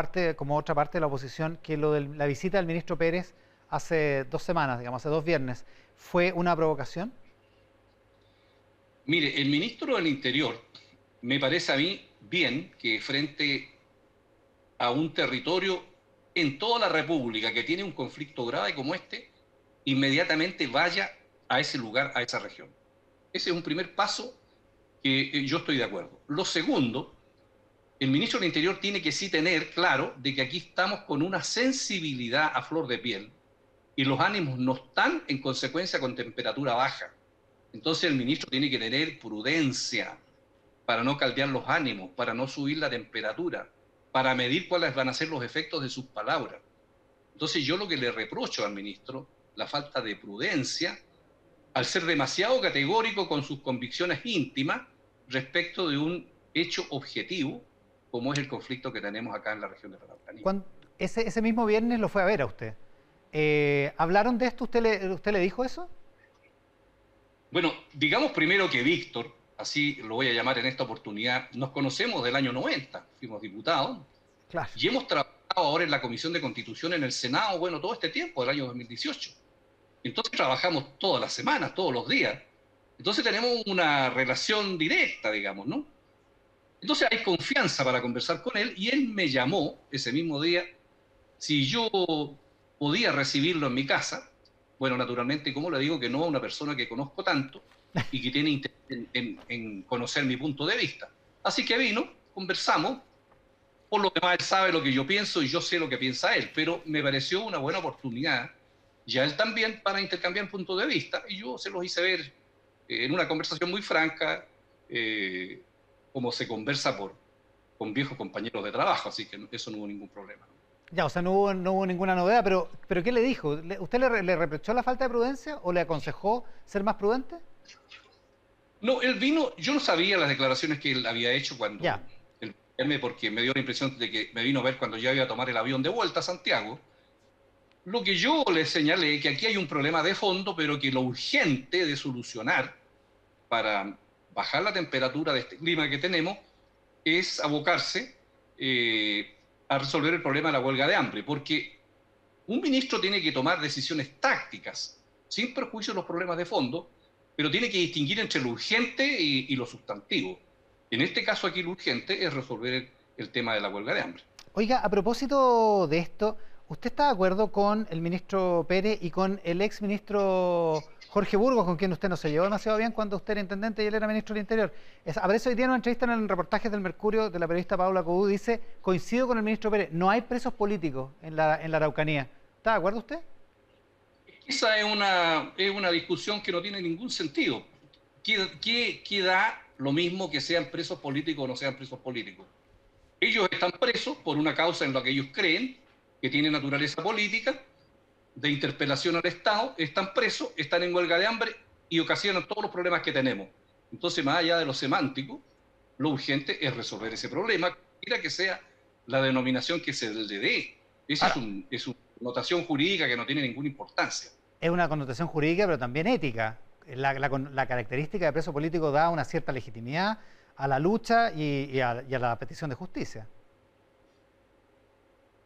otra parte de la oposición que lo de la visita del ministro Pérez hace 2 semanas, digamos, hace 2 viernes, fue una provocación?
Mire, el ministro del Interior, me parece a mí bien que frente a un territorio en toda la República que tiene un conflicto grave como este, inmediatamente vaya a ese lugar, a esa región. Ese es un primer paso que yo estoy de acuerdo. Lo segundo, el ministro del Interior tiene que sí tener claro de que aquí estamos con una sensibilidad a flor de piel y los ánimos no están en consecuencia con temperatura baja. Entonces el ministro tiene que tener prudencia para no caldear los ánimos, para no subir la temperatura, para medir cuáles van a ser los efectos de sus palabras. Entonces yo lo que le reprocho al ministro, la falta de prudencia, al ser demasiado categórico con sus convicciones íntimas respecto de un hecho objetivo, como es el conflicto que tenemos acá en la región de la Araucanía.
Ese mismo viernes lo fue a ver a usted. ¿Hablaron de esto? ¿Usted le dijo eso?
Bueno, digamos primero que Víctor, así lo voy a llamar en esta oportunidad, nos conocemos del año 90, fuimos diputados,
claro,
y hemos trabajado ahora en la Comisión de Constitución en el Senado, bueno, todo este tiempo, del año 2018. Entonces trabajamos todas las semanas, todos los días. Entonces tenemos una relación directa, digamos, ¿no? Entonces hay confianza para conversar con él y él me llamó ese mismo día si yo podía recibirlo en mi casa. Bueno, naturalmente, como le digo, que no a una persona que conozco tanto y que tiene interés en conocer mi punto de vista. Así que vino, conversamos, por lo demás él sabe lo que yo pienso y yo sé lo que piensa él, pero me pareció una buena oportunidad, y a él también, para intercambiar puntos de vista, y yo se los hice ver en una conversación muy franca, como se conversa con viejos compañeros de trabajo, así que eso no hubo ningún problema.
Ya, o sea, no hubo ninguna novedad, pero ¿qué le dijo? ¿Usted le reprochó la falta de prudencia o le aconsejó ser más prudente?
No, él vino, yo no sabía las declaraciones que él había hecho cuando
Ya.
porque me dio la impresión de que me vino a ver cuando ya iba a tomar el avión de vuelta a Santiago. Lo que yo le señalé que aquí hay un problema de fondo, pero que lo urgente de solucionar para bajar la temperatura de este clima que tenemos es abocarse a resolver el problema de la huelga de hambre, porque un ministro tiene que tomar decisiones tácticas, sin perjuicio de los problemas de fondo, pero tiene que distinguir entre lo urgente y lo sustantivo. En este caso aquí lo urgente es resolver el tema de la huelga de hambre.
Oiga, a propósito de esto, ¿usted está de acuerdo con el ministro Pérez y con el ex ministro Jorge Burgos, con quien usted no se llevó demasiado bien cuando usted era intendente y él era ministro del Interior? Aparece hoy día en una entrevista en el reportaje del Mercurio de la periodista Paula Codú, dice, coincido con el ministro Pérez, no hay presos políticos en la Araucanía. ¿Está de acuerdo usted?
Esa es una discusión que no tiene ningún sentido. ¿Qué da lo mismo que sean presos políticos o no sean presos políticos? Ellos están presos por una causa en la que ellos creen, que tiene naturaleza política, de interpelación al Estado, están presos, están en huelga de hambre y ocasionan todos los problemas que tenemos. Entonces, más allá de lo semántico, lo urgente es resolver ese problema, cualquiera que sea la denominación que se le dé. Esa es una notación jurídica que no tiene ninguna importancia.
Es una connotación jurídica, pero también ética. La característica de preso político da una cierta legitimidad a la lucha y a la petición de justicia.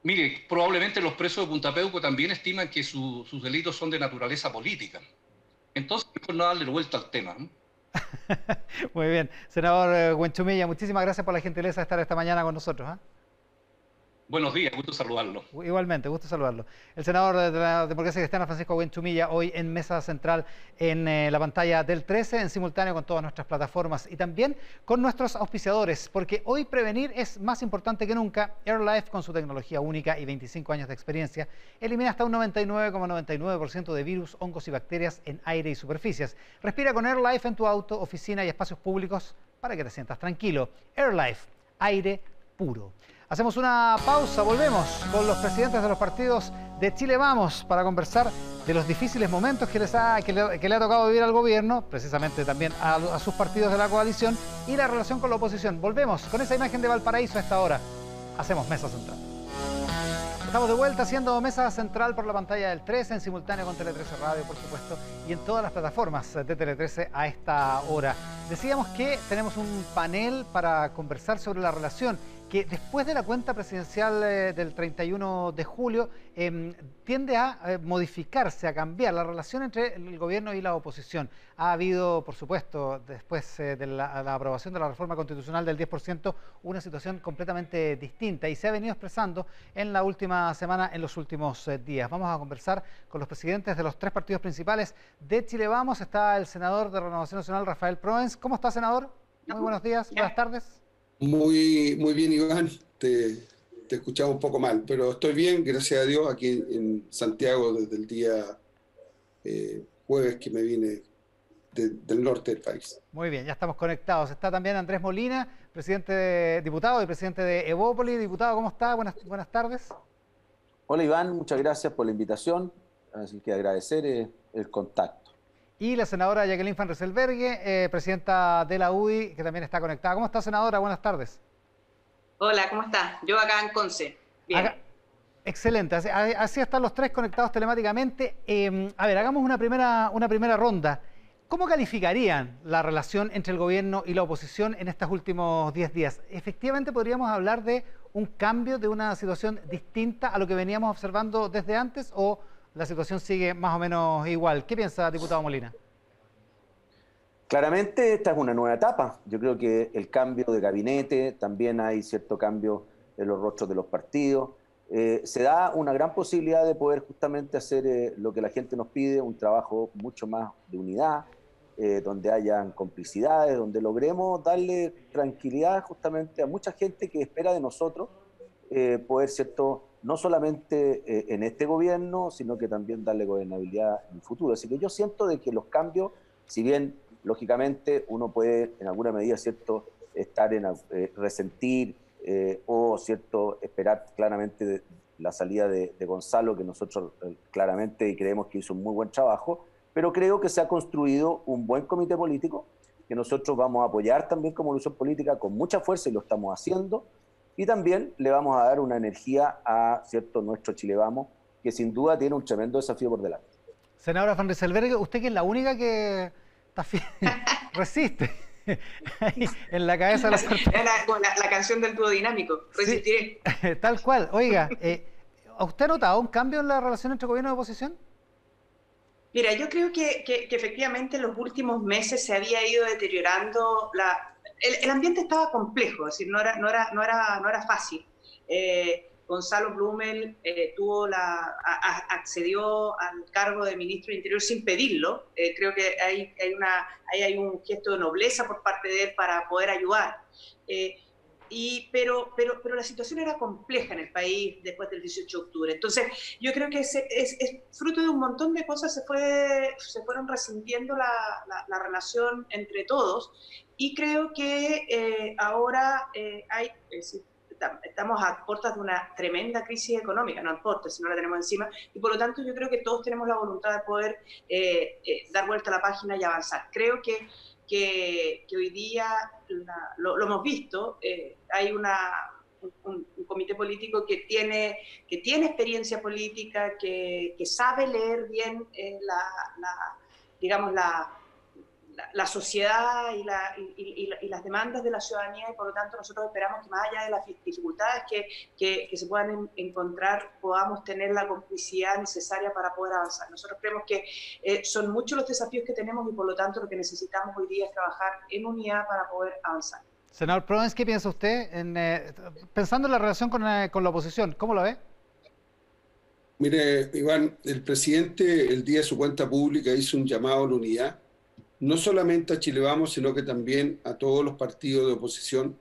Mire, probablemente los presos de Punta Peuco también estiman que sus delitos son de naturaleza política. Entonces, mejor no darle vuelta al tema, ¿no?
Muy bien. Senador Huenchumilla, muchísimas gracias por la gentileza de estar esta mañana con nosotros.
Buenos días, gusto saludarlo.
Igualmente, gusto saludarlo. El senador de la Democracia Cristiana, Francisco Huenchumilla, hoy en Mesa Central en la pantalla del 13, en simultáneo con todas nuestras plataformas y también con nuestros auspiciadores, porque hoy prevenir es más importante que nunca. AirLife, con su tecnología única y 25 años de experiencia, elimina hasta un 99,99% de virus, hongos y bacterias en aire y superficies. Respira con AirLife en tu auto, oficina y espacios públicos para que te sientas tranquilo. AirLife, aire puro. Hacemos una pausa, volvemos con los presidentes de los partidos de Chile Vamos para conversar de los difíciles momentos que le ha tocado vivir al gobierno, precisamente también a sus partidos de la coalición y la relación con la oposición. Volvemos con esa imagen de Valparaíso a esta hora. Hacemos Mesa Central. Estamos de vuelta haciendo Mesa Central por la pantalla del 13, en simultáneo con Tele 13 Radio, por supuesto, y en todas las plataformas de Tele 13 a esta hora. Decíamos que tenemos un panel para conversar sobre la relación que después de la cuenta presidencial del 31 de julio tiende a modificarse, a cambiar la relación entre el gobierno y la oposición. Ha habido, por supuesto, después de la aprobación de la reforma constitucional del 10%, una situación completamente distinta y se ha venido expresando en la última semana, en los últimos días. Vamos a conversar con los presidentes de los tres partidos principales de Chile Vamos. Está el senador de Renovación Nacional, Rafael Proens. ¿Cómo está, senador? Muy buenos días, buenas tardes.
Muy bien, Iván. Te escuchaba un poco mal, pero estoy bien, gracias a Dios, aquí en Santiago desde el día jueves que me vine del norte del país.
Muy bien, ya estamos conectados. Está también Andrés Molina, diputado y presidente de Evópolis. Diputado, ¿cómo está? Buenas tardes.
Hola, Iván, muchas gracias por la invitación. Así que agradecer el contacto.
Y la senadora Jacqueline Van Rysselberghe, presidenta de la UDI, que también está conectada. ¿Cómo está, senadora? Buenas tardes.
Hola, ¿cómo está? Yo acá en Conce. Bien.
Excelente. Así están los tres conectados telemáticamente. A ver, hagamos una primera ronda. ¿Cómo calificarían la relación entre el gobierno y la oposición en estos últimos 10 días? ¿Efectivamente podríamos hablar de un cambio, de una situación distinta a lo que veníamos observando desde antes, o la situación sigue más o menos igual? ¿Qué piensa, diputado Molina?
Claramente esta es una nueva etapa. Yo creo que el cambio de gabinete, también hay cierto cambio en los rostros de los partidos. Se da una gran posibilidad de poder justamente hacer lo que la gente nos pide, un trabajo mucho más de unidad, donde hayan complicidades, donde logremos darle tranquilidad justamente a mucha gente que espera de nosotros poder, ¿cierto?, no solamente en este gobierno, sino que también darle gobernabilidad en el futuro. Así que yo siento de que los cambios, si bien lógicamente uno puede en alguna medida, ¿cierto?, estar resentir o, ¿cierto?, esperar claramente la salida de Gonzalo, que nosotros claramente y creemos que hizo un muy buen trabajo, pero creo que se ha construido un buen comité político que nosotros vamos a apoyar también como ilusión política con mucha fuerza y lo estamos haciendo, y también le vamos a dar una energía a nuestro Chile Vamos, que sin duda tiene un tremendo desafío por delante.
Senadora Van Rysselberghe, usted que es la única que resiste ahí, en la cabeza de
la canción del dúo dinámico, resistiré.
Sí, tal cual. Oiga, ¿usted ha notado un cambio en la relación entre gobierno y oposición?
Mira, yo creo que efectivamente en los últimos meses se había ido deteriorando el ambiente estaba complejo, es decir, no era fácil. Gonzalo Blumel accedió al cargo de ministro de Interior sin pedirlo. Creo que hay un gesto de nobleza por parte de él para poder ayudar. Pero la situación era compleja en el país después del 18 de octubre. Entonces, yo creo que es fruto de un montón de cosas, se fueron rescindiendo la relación entre todos, y creo que ahora estamos a puertas de una tremenda crisis económica, no a puertas, sino la tenemos encima, y por lo tanto yo creo que todos tenemos la voluntad de poder dar vuelta a la página y avanzar. Creo que hoy día lo hemos visto, hay un comité político que tiene experiencia política, que sabe leer bien la sociedad y las demandas de la ciudadanía, y por lo tanto nosotros esperamos que más allá de las dificultades que se puedan encontrar, podamos tener la complicidad necesaria para poder avanzar. Nosotros creemos que son muchos los desafíos que tenemos, y por lo tanto lo que necesitamos hoy día es trabajar en unidad para poder avanzar.
Senador Provence, ¿qué piensa usted pensando en la relación con la oposición? ¿Cómo lo ve?
Mire, Iván, el presidente el día de su cuenta pública hizo un llamado a la unidad, no solamente a Chile Vamos, sino que también a todos los partidos de oposición,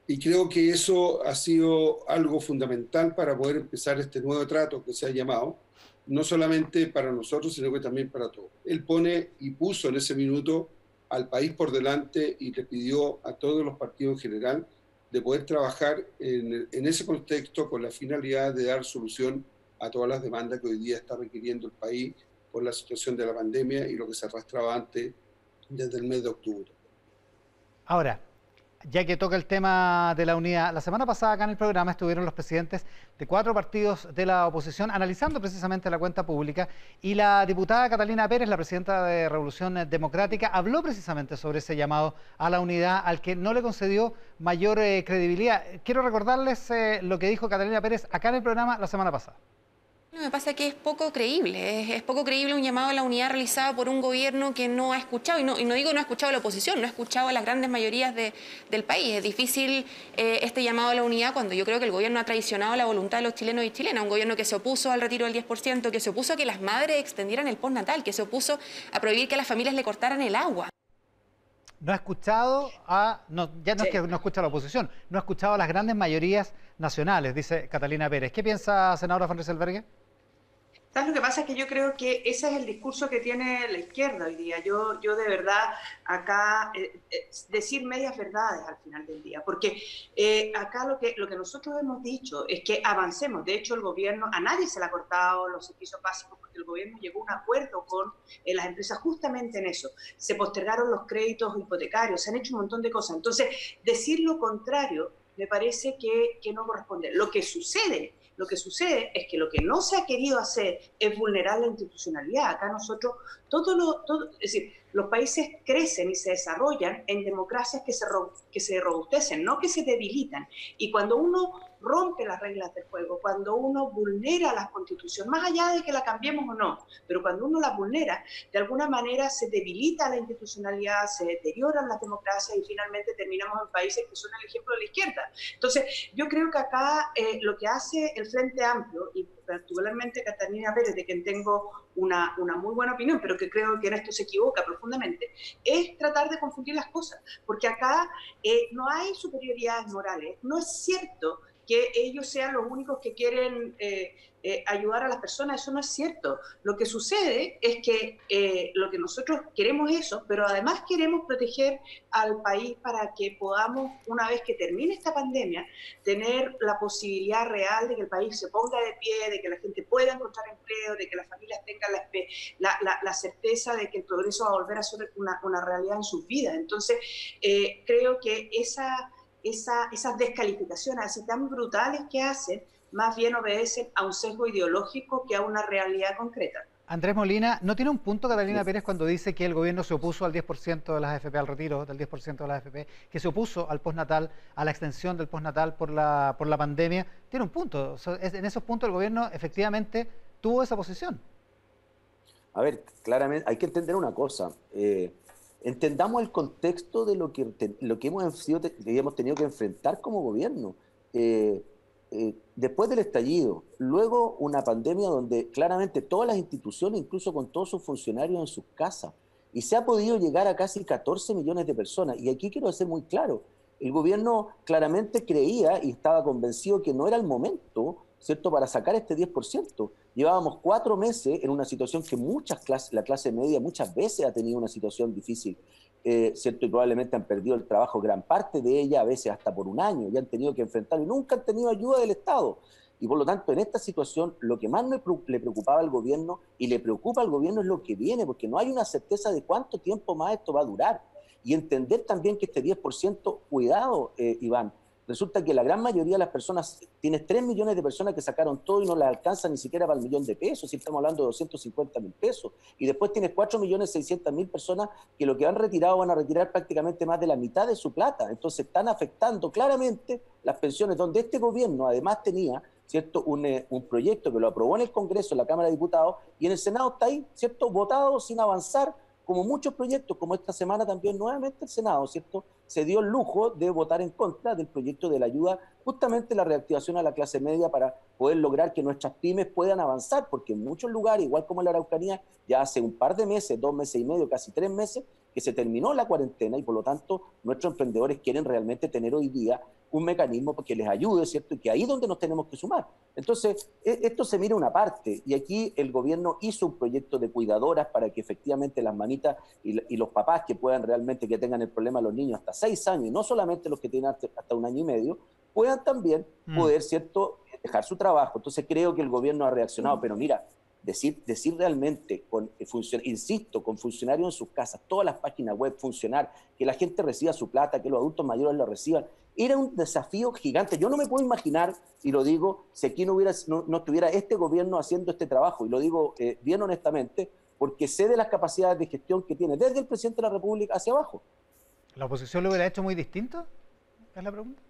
y creo que eso ha sido algo fundamental para poder empezar este nuevo trato que se ha llamado, no solamente para nosotros, sino que también para todos. Él pone y puso en ese minuto al país por delante, y le pidió a todos los partidos en general de poder trabajar en ese contexto con la finalidad de dar solución a todas las demandas que hoy día está requiriendo el país por la situación de la pandemia y lo que se arrastraba antes desde el mes de octubre.
Ahora, ya que toca el tema de la unidad, la semana pasada acá en el programa estuvieron los presidentes de 4 partidos de la oposición analizando precisamente la cuenta pública, y la diputada Catalina Pérez, la presidenta de Revolución Democrática, habló precisamente sobre ese llamado a la unidad al que no le concedió mayor credibilidad. Quiero recordarles lo que dijo Catalina Pérez acá en el programa la semana pasada.
Me pasa que es poco creíble, es poco creíble un llamado a la unidad realizado por un gobierno que no ha escuchado, y no digo no ha escuchado a la oposición, no ha escuchado a las grandes mayorías del país. Es difícil este llamado a la unidad cuando yo creo que el gobierno ha traicionado la voluntad de los chilenos y chilenas, un gobierno que se opuso al retiro del 10%, que se opuso a que las madres extendieran el postnatal, que se opuso a prohibir que a las familias le cortaran el agua.
No ha escuchado no es que no escucha a la oposición, no ha escuchado a las grandes mayorías nacionales, dice Catalina Pérez. ¿Qué piensa, senadora Van Rysselberghe?
¿Sabes? Lo que pasa es que yo creo que ese es el discurso que tiene la izquierda hoy día. Yo de verdad acá decir medias verdades al final del día, porque acá lo que nosotros hemos dicho es que avancemos. De hecho, el gobierno, a nadie se le ha cortado los servicios básicos, porque el gobierno llegó a un acuerdo con las empresas justamente en eso. Se postergaron los créditos hipotecarios, se han hecho un montón de cosas. Entonces, decir lo contrario me parece que no corresponde. Lo que sucede es que lo que no se ha querido hacer es vulnerar la institucionalidad. Acá nosotros, es decir, los países crecen y se desarrollan en democracias que se robustecen, no que se debilitan. Y cuando uno rompe las reglas del juego, cuando uno vulnera las constituciones, más allá de que la cambiemos o no, pero cuando uno la vulnera, de alguna manera se debilita la institucionalidad, se deterioran las democracias, y finalmente terminamos en países que son el ejemplo de la izquierda. Entonces, yo creo que acá lo que hace el Frente Amplio, y particularmente Catalina Pérez, de quien tengo una muy buena opinión, pero que creo que en esto se equivoca profundamente, es tratar de confundir las cosas, porque acá no hay superioridades morales. No es cierto que ellos sean los únicos que quieren ayudar a las personas. Eso no es cierto. Lo que sucede es que lo que nosotros queremos es eso, pero además queremos proteger al país para que podamos, una vez que termine esta pandemia, tener la posibilidad real de que el país se ponga de pie, de que la gente pueda encontrar empleo, de que las familias tengan la certeza de que el progreso va a volver a ser una realidad en sus vidas. Entonces, creo que esas descalificaciones así tan brutales que hacen, más bien obedecen a un sesgo ideológico que a una realidad concreta.
Andrés Molina, ¿no tiene un punto Catalina Pérez cuando dice que el gobierno se opuso al 10% de las AFP, al retiro del 10% de las AFP, que se opuso al postnatal, a la extensión del postnatal por la pandemia? Tiene un punto. En esos puntos el gobierno efectivamente tuvo esa posición.
A ver, claramente hay que entender una cosa. Entendamos el contexto de lo que hemos tenido que enfrentar como gobierno. Después del estallido, luego una pandemia donde claramente todas las instituciones, incluso con todos sus funcionarios en sus casas, y se ha podido llegar a casi 14 millones de personas. Y aquí quiero ser muy claro, el gobierno claramente creía y estaba convencido que no era el momento, ¿cierto?, para sacar este 10%. Llevábamos 4 meses en una situación que la clase media muchas veces ha tenido una situación difícil, ¿cierto? Y probablemente han perdido el trabajo gran parte de ella, a veces hasta por un año, y han tenido que enfrentar y nunca han tenido ayuda del Estado. Y por lo tanto, en esta situación, lo que más le preocupaba al gobierno y le preocupa al gobierno es lo que viene, porque no hay una certeza de cuánto tiempo más esto va a durar. Y entender también que este 10%, cuidado, Iván, resulta que la gran mayoría de las personas, tienes 3 millones de personas que sacaron todo y no les alcanza ni siquiera para el millón de pesos, si estamos hablando de 250.000 pesos. Y después tienes 4.600.000 personas que lo que han retirado van a retirar prácticamente más de la mitad de su plata. Entonces están afectando claramente las pensiones, donde este gobierno además tenía, ¿cierto?, un proyecto que lo aprobó en el Congreso, en la Cámara de Diputados, y en el Senado está ahí, ¿cierto?, votado sin avanzar, como muchos proyectos, como esta semana también nuevamente el Senado, ¿cierto?, se dio el lujo de votar en contra del proyecto de la ayuda, justamente la reactivación a la clase media para poder lograr que nuestras pymes puedan avanzar, porque en muchos lugares, igual como en la Araucanía, ya hace un par de meses, 2 meses y medio, casi 3 meses, que se terminó la cuarentena y por lo tanto nuestros emprendedores quieren realmente tener hoy día un mecanismo que les ayude, ¿cierto? Y que ahí es donde nos tenemos que sumar. Entonces, esto se mira una parte, y aquí el gobierno hizo un proyecto de cuidadoras para que efectivamente las manitas y los papás que puedan realmente, que tengan el problema los niños hasta 6 años, y no solamente los que tienen hasta 1 año y medio, puedan también poder, ¿cierto?, dejar su trabajo. Entonces creo que el gobierno ha reaccionado, pero mira, decir realmente, insisto, con funcionarios en sus casas, todas las páginas web funcionar, que la gente reciba su plata, que los adultos mayores lo reciban, era un desafío gigante. Yo no me puedo imaginar, y lo digo, si aquí no estuviera este gobierno haciendo este trabajo, y lo digo bien honestamente, porque sé de las capacidades de gestión que tiene desde el presidente de la República hacia abajo.
¿La oposición lo hubiera hecho muy distinto? ¿Es la pregunta?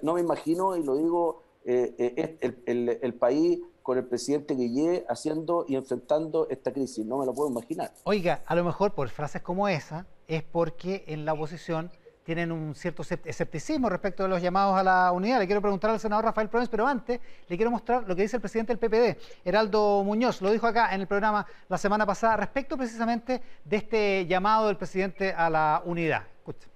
No me imagino, y lo digo, el país con el presidente Guillé haciendo y enfrentando esta crisis. No me lo puedo imaginar.
Oiga, a lo mejor por frases como esa es porque en la oposición tienen un cierto escepticismo respecto de los llamados a la unidad. Le quiero preguntar al senador Rafael Provence, pero antes le quiero mostrar lo que dice el presidente del PPD, Heraldo Muñoz. Lo dijo acá en el programa la semana pasada respecto precisamente de este llamado del presidente a la unidad. Escucha.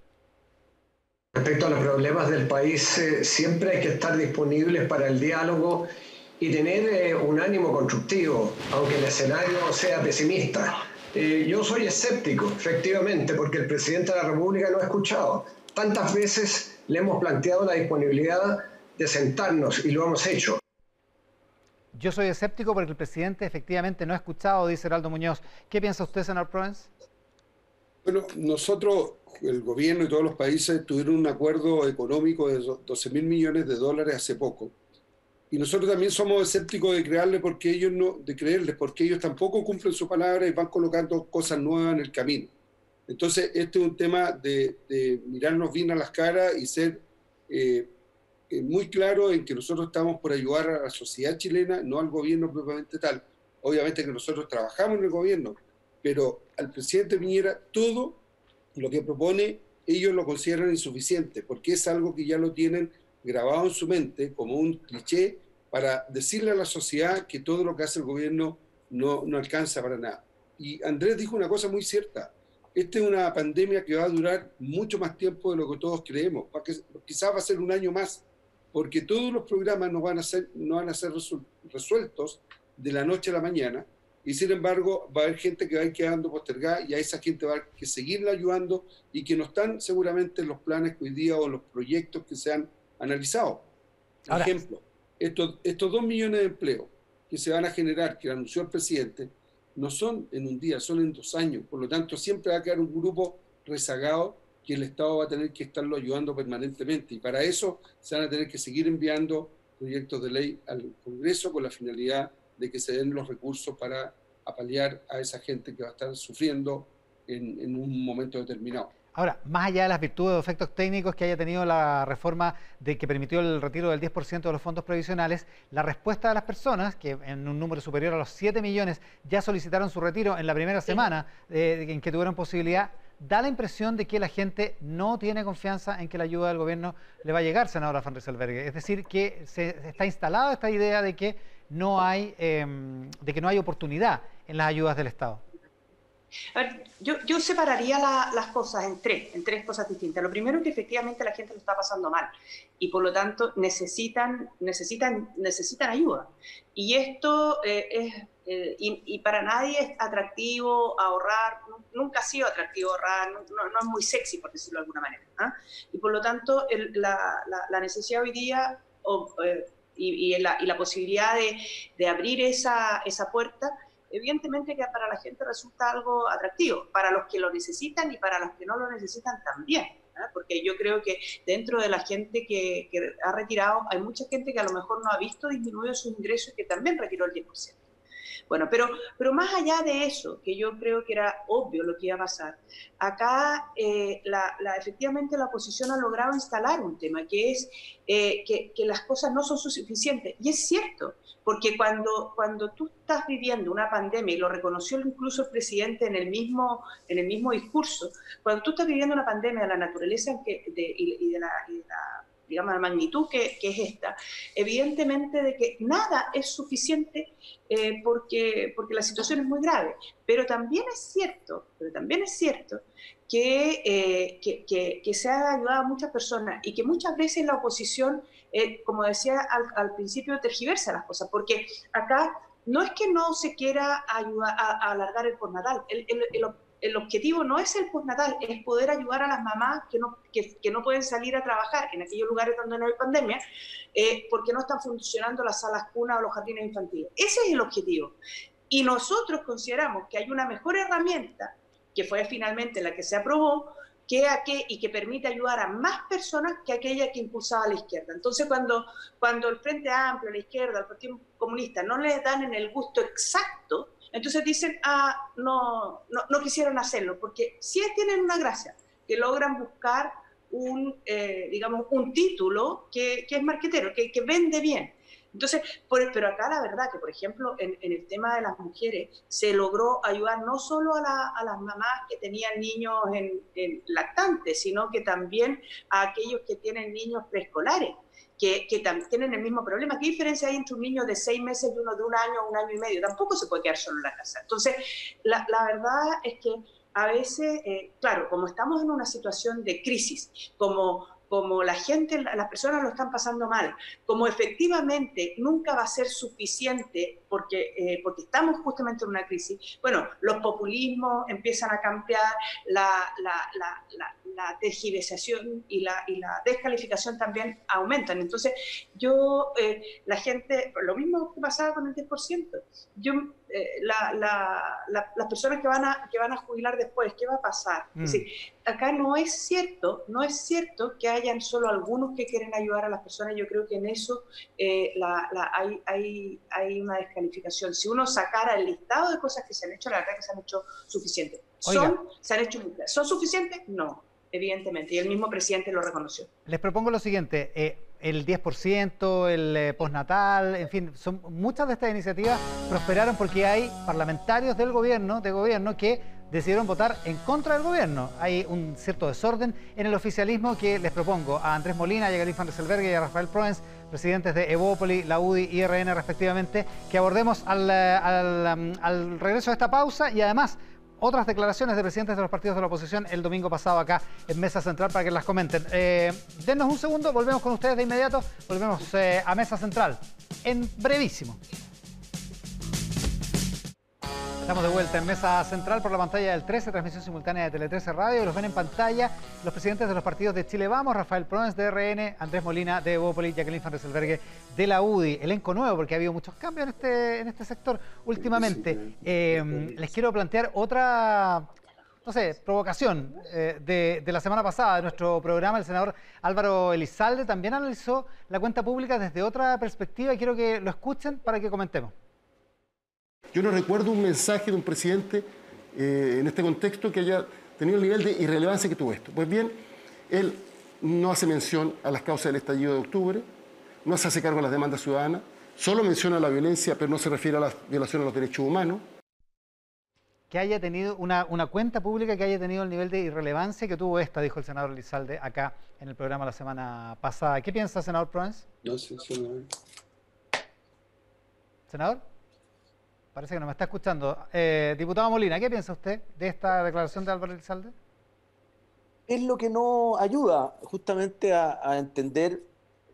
Respecto a los problemas del país, siempre hay que estar disponibles para el diálogo y tener un ánimo constructivo, aunque el escenario sea pesimista. Yo soy escéptico, efectivamente, porque el presidente de la República no ha escuchado. Tantas veces le hemos planteado la disponibilidad de sentarnos y lo hemos hecho.
Yo soy escéptico porque el presidente efectivamente no ha escuchado, dice Heraldo Muñoz. ¿Qué piensa usted, senador Provence?
Bueno, nosotros, el gobierno y todos los países tuvieron un acuerdo económico de 12.000 millones de dólares hace poco. Y nosotros también somos escépticos de creerles porque ellos tampoco cumplen su palabra y van colocando cosas nuevas en el camino. Entonces, este es un tema de mirarnos bien a las caras y ser muy claro en que nosotros estamos por ayudar a la sociedad chilena, no al gobierno propiamente tal. Obviamente que nosotros trabajamos en el gobierno, pero al presidente Piñera todo lo que propone ellos lo consideran insuficiente, porque es algo que ya lo tienen grabado en su mente como un cliché para decirle a la sociedad que todo lo que hace el gobierno no alcanza para nada. Y Andrés dijo una cosa muy cierta, esta es una pandemia que va a durar mucho más tiempo de lo que todos creemos, quizás va a ser un año más, porque todos los programas no van a ser resueltos de la noche a la mañana, y sin embargo va a haber gente que va a ir quedando postergada, y a esa gente va a haber que seguirla ayudando, y que no están seguramente en los planes que hoy día o los proyectos que se han analizado. Por ejemplo, estos 2 millones de empleos que se van a generar, que anunció el presidente, no son en un día, son en 2 años. Por lo tanto, siempre va a quedar un grupo rezagado que el Estado va a tener que estarlo ayudando permanentemente. Y para eso se van a tener que seguir enviando proyectos de ley al Congreso con la finalidad de que se den los recursos para apalear a esa gente que va a estar sufriendo en un momento determinado.
Ahora, más allá de las virtudes o efectos técnicos que haya tenido la reforma que permitió el retiro del 10% de los fondos previsionales, la respuesta de las personas, que en un número superior a los 7 millones ya solicitaron su retiro en la primera semana en que tuvieron posibilidad, da la impresión de que la gente no tiene confianza en que la ayuda del gobierno le va a llegar, senadora Van Rysselberghe. Es decir, que está instalada esta idea de que no hay oportunidad en las ayudas del Estado.
A ver, yo separaría las cosas en tres cosas distintas. Lo primero es que efectivamente la gente lo está pasando mal y por lo tanto necesitan ayuda. Y esto y para nadie es atractivo ahorrar, nunca ha sido atractivo ahorrar, no es muy sexy, por decirlo de alguna manera, ¿eh? Y por lo tanto la necesidad hoy día y la posibilidad de abrir esa puerta, evidentemente que para la gente resulta algo atractivo, para los que lo necesitan y para los que no lo necesitan también, ¿eh? Porque yo creo que dentro de la gente que ha retirado hay mucha gente que a lo mejor no ha visto disminuido sus ingresos y que también retiró el 10%. Bueno, pero más allá de eso, que yo creo que era obvio lo que iba a pasar, acá efectivamente la oposición ha logrado instalar un tema, que es que las cosas no son suficientes. Y es cierto, porque cuando tú estás viviendo una pandemia, y lo reconoció incluso el presidente en el mismo discurso, cuando tú estás viviendo una pandemia de la naturaleza y de la magnitud que es esta, evidentemente de que nada es suficiente porque la situación es muy grave. Pero también es cierto que se ha ayudado a muchas personas y que muchas veces la oposición, como decía al principio, tergiversa las cosas, porque acá no es que no se quiera ayudar a alargar el postnatal. El objetivo no es el postnatal, es poder ayudar a las mamás que no pueden salir a trabajar en aquellos lugares donde no hay pandemia, porque no están funcionando las salas cunas o los jardines infantiles. Ese es el objetivo. Y nosotros consideramos que hay una mejor herramienta, que fue finalmente la que se aprobó, y que permite ayudar a más personas que aquella que impulsaba la izquierda. Entonces, cuando el Frente Amplio, la izquierda, el Partido Comunista no les dan en el gusto exacto, entonces dicen, no quisieron hacerlo, porque sí tienen una gracia, que logran buscar un título que es marquetero, que vende bien. Entonces, pero acá la verdad que, por ejemplo, en el tema de las mujeres, se logró ayudar no solo a las mamás que tenían niños en lactantes, sino que también a aquellos que tienen niños preescolares, que tienen el mismo problema. ¿Qué diferencia hay entre un niño de 6 meses y uno de 1 año o 1 año y medio? Tampoco se puede quedar solo en la casa. Entonces, la verdad es que a veces, claro, como estamos en una situación de crisis, como las personas lo están pasando mal, como efectivamente nunca va a ser suficiente porque estamos justamente en una crisis, bueno, los populismos empiezan a cambiar, la tergiversación y la descalificación también aumentan. Entonces, la gente, lo mismo que pasaba con el 10%, las personas que van a jubilar después, ¿qué va a pasar? Es decir, acá no es cierto que hayan solo algunos que quieren ayudar a las personas. Yo creo que en eso hay una descalificación. Si uno sacara el listado de cosas que se han hecho, la verdad que se han hecho suficientes. Se han hecho muchas. ¿Son suficientes? No, evidentemente, y el mismo presidente lo reconoció.
Les propongo lo siguiente, el 10%, el postnatal, en fin, muchas de estas iniciativas prosperaron porque hay parlamentarios de gobierno que decidieron votar en contra del gobierno. Hay un cierto desorden en el oficialismo que les propongo a Andrés Molina, a Yegarín Van Rysselberghe y a Rafael Proens, presidentes de Evópoli, la UDI y RN respectivamente, que abordemos al regreso de esta pausa y además otras declaraciones de presidentes de los partidos de la oposición el domingo pasado acá en Mesa Central para que las comenten. Dennos un segundo, volvemos con ustedes de inmediato, volvemos a Mesa Central en brevísimo. Estamos de vuelta en Mesa Central por la pantalla del 13, transmisión simultánea de Tele 13 Radio. Los ven en pantalla los presidentes de los partidos de Chile Vamos, Rafael Proens de RN, Andrés Molina de Evópolis, Jacqueline Van Rysselberghe de la UDI. Elenco nuevo porque ha habido muchos cambios en este sector últimamente. Les quiero plantear otra, no sé, provocación de la semana pasada de nuestro programa. El senador Álvaro Elizalde también analizó la cuenta pública desde otra perspectiva y quiero que lo escuchen para que comentemos.
Yo no recuerdo un mensaje de un presidente en este contexto que haya tenido el nivel de irrelevancia que tuvo esto. Pues bien, él no hace mención a las causas del estallido de octubre, no se hace cargo de las demandas ciudadanas, solo menciona la violencia, pero no se refiere a la violación de los derechos humanos.
Que haya tenido una cuenta pública que haya tenido el nivel de irrelevancia que tuvo esta, dijo el senador Elizalde acá en el programa la semana pasada. ¿Qué piensa, senador Proens?
No sé,
¿Senador? Parece que no me está escuchando. Diputado Molina, ¿qué piensa usted de esta declaración de Álvaro Elizalde?
Es lo que no ayuda justamente a entender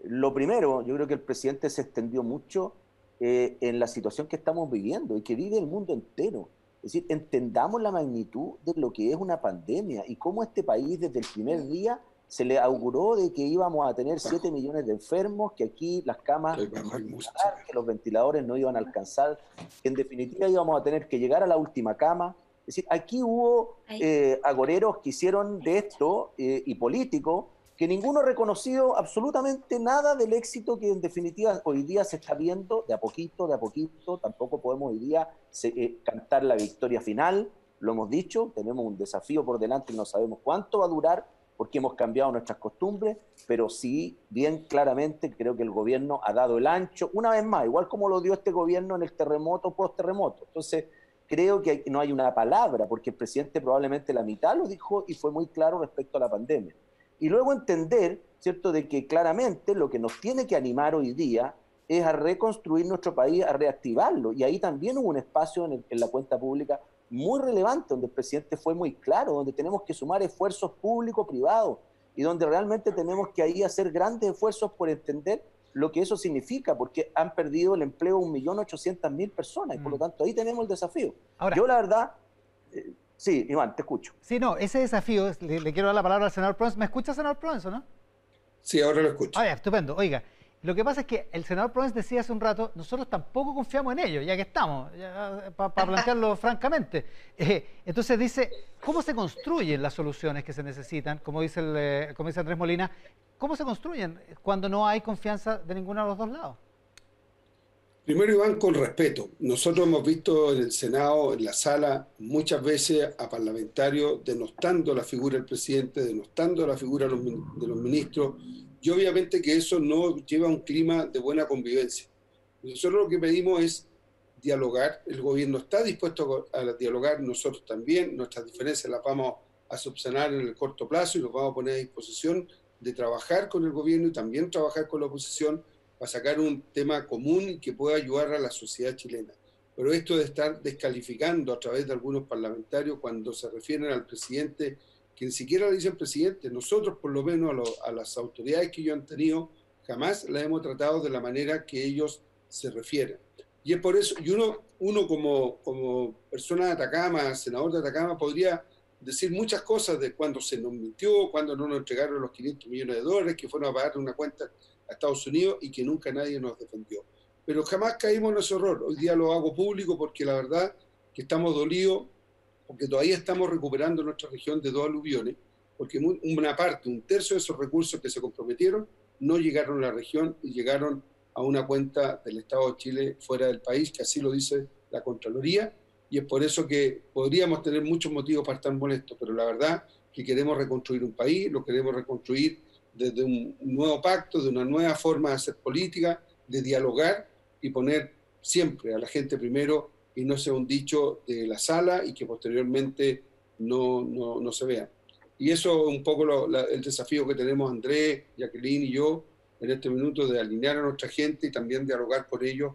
lo primero. Yo creo que el presidente se extendió mucho en la situación que estamos viviendo y que vive el mundo entero. Es decir, entendamos la magnitud de lo que es una pandemia y cómo este país desde el primer día se le auguró de que íbamos a tener 7 millones de enfermos, que aquí las camas no iban a alcanzar, que los ventiladores no iban a alcanzar, que en definitiva íbamos a tener que llegar a la última cama. Es decir, aquí hubo agoreros que hicieron de esto y políticos que ninguno ha reconocido absolutamente nada del éxito que en definitiva hoy día se está viendo de a poquito, tampoco podemos hoy día cantar la victoria final, lo hemos dicho, tenemos un desafío por delante y no sabemos cuánto va a durar, porque hemos cambiado nuestras costumbres, pero sí, bien claramente, creo que el gobierno ha dado el ancho, una vez más, igual como lo dio este gobierno en el terremoto, post-terremoto. Entonces, creo que no hay una palabra, porque el presidente probablemente la mitad lo dijo y fue muy claro respecto a la pandemia. Y luego entender, ¿cierto?, de que claramente lo que nos tiene que animar hoy día es a reconstruir nuestro país, a reactivarlo. Y ahí también hubo un espacio en la cuenta pública muy relevante, donde el presidente fue muy claro, donde tenemos que sumar esfuerzos público-privados y donde realmente tenemos que ahí hacer grandes esfuerzos por entender lo que eso significa, porque han perdido el empleo 1.800.000 personas y por lo tanto ahí tenemos el desafío. Ahora, yo la verdad, sí, Iván, te escucho.
Sí, no, ese desafío, le quiero dar la palabra al senador Proens. ¿Me escucha, senador Proens, o no?
Sí, ahora lo escucho.
Ah, ya, estupendo. Oiga, lo que pasa es que el senador Proens decía hace un rato, nosotros tampoco confiamos en ellos, ya que estamos, para plantearlo francamente. Entonces dice, ¿cómo se construyen las soluciones que se necesitan? Como dice Andrés Molina, ¿cómo se construyen cuando no hay confianza de ninguno de los dos lados?
Primero, Iván, con respeto. Nosotros hemos visto en el Senado, en la sala, muchas veces a parlamentarios denostando la figura del presidente, denostando la figura de los ministros, y obviamente que eso no lleva a un clima de buena convivencia. Nosotros lo que pedimos es dialogar, el gobierno está dispuesto a dialogar, nosotros también, nuestras diferencias las vamos a subsanar en el corto plazo y nos vamos a poner a disposición de trabajar con el gobierno y también trabajar con la oposición para sacar un tema común y que pueda ayudar a la sociedad chilena. Pero esto de estar descalificando a través de algunos parlamentarios cuando se refieren al presidente, que ni siquiera le dicen presidente, nosotros por lo menos a las autoridades que ellos han tenido, jamás las hemos tratado de la manera que ellos se refieren. Y es por eso, y uno como persona de Atacama, senador de Atacama, podría decir muchas cosas de cuando se nos mintió, cuando no nos entregaron los 500 millones de dólares que fueron a pagar una cuenta a Estados Unidos y que nunca nadie nos defendió. Pero jamás caímos en ese error. Hoy día lo hago público porque la verdad que estamos dolidos, porque todavía estamos recuperando nuestra región de dos aluviones, porque una parte, un tercio de esos recursos que se comprometieron no llegaron a la región y llegaron a una cuenta del Estado de Chile fuera del país, que así lo dice la Contraloría, y es por eso que podríamos tener muchos motivos para estar molestos, pero la verdad que queremos reconstruir un país, lo queremos reconstruir desde un nuevo pacto, de una nueva forma de hacer política, de dialogar y poner siempre a la gente primero y no sea un dicho de la sala y que posteriormente no se vea. Y eso es un poco el desafío que tenemos Andrés, Jacqueline y yo en este minuto, de alinear a nuestra gente y también dialogar con ellos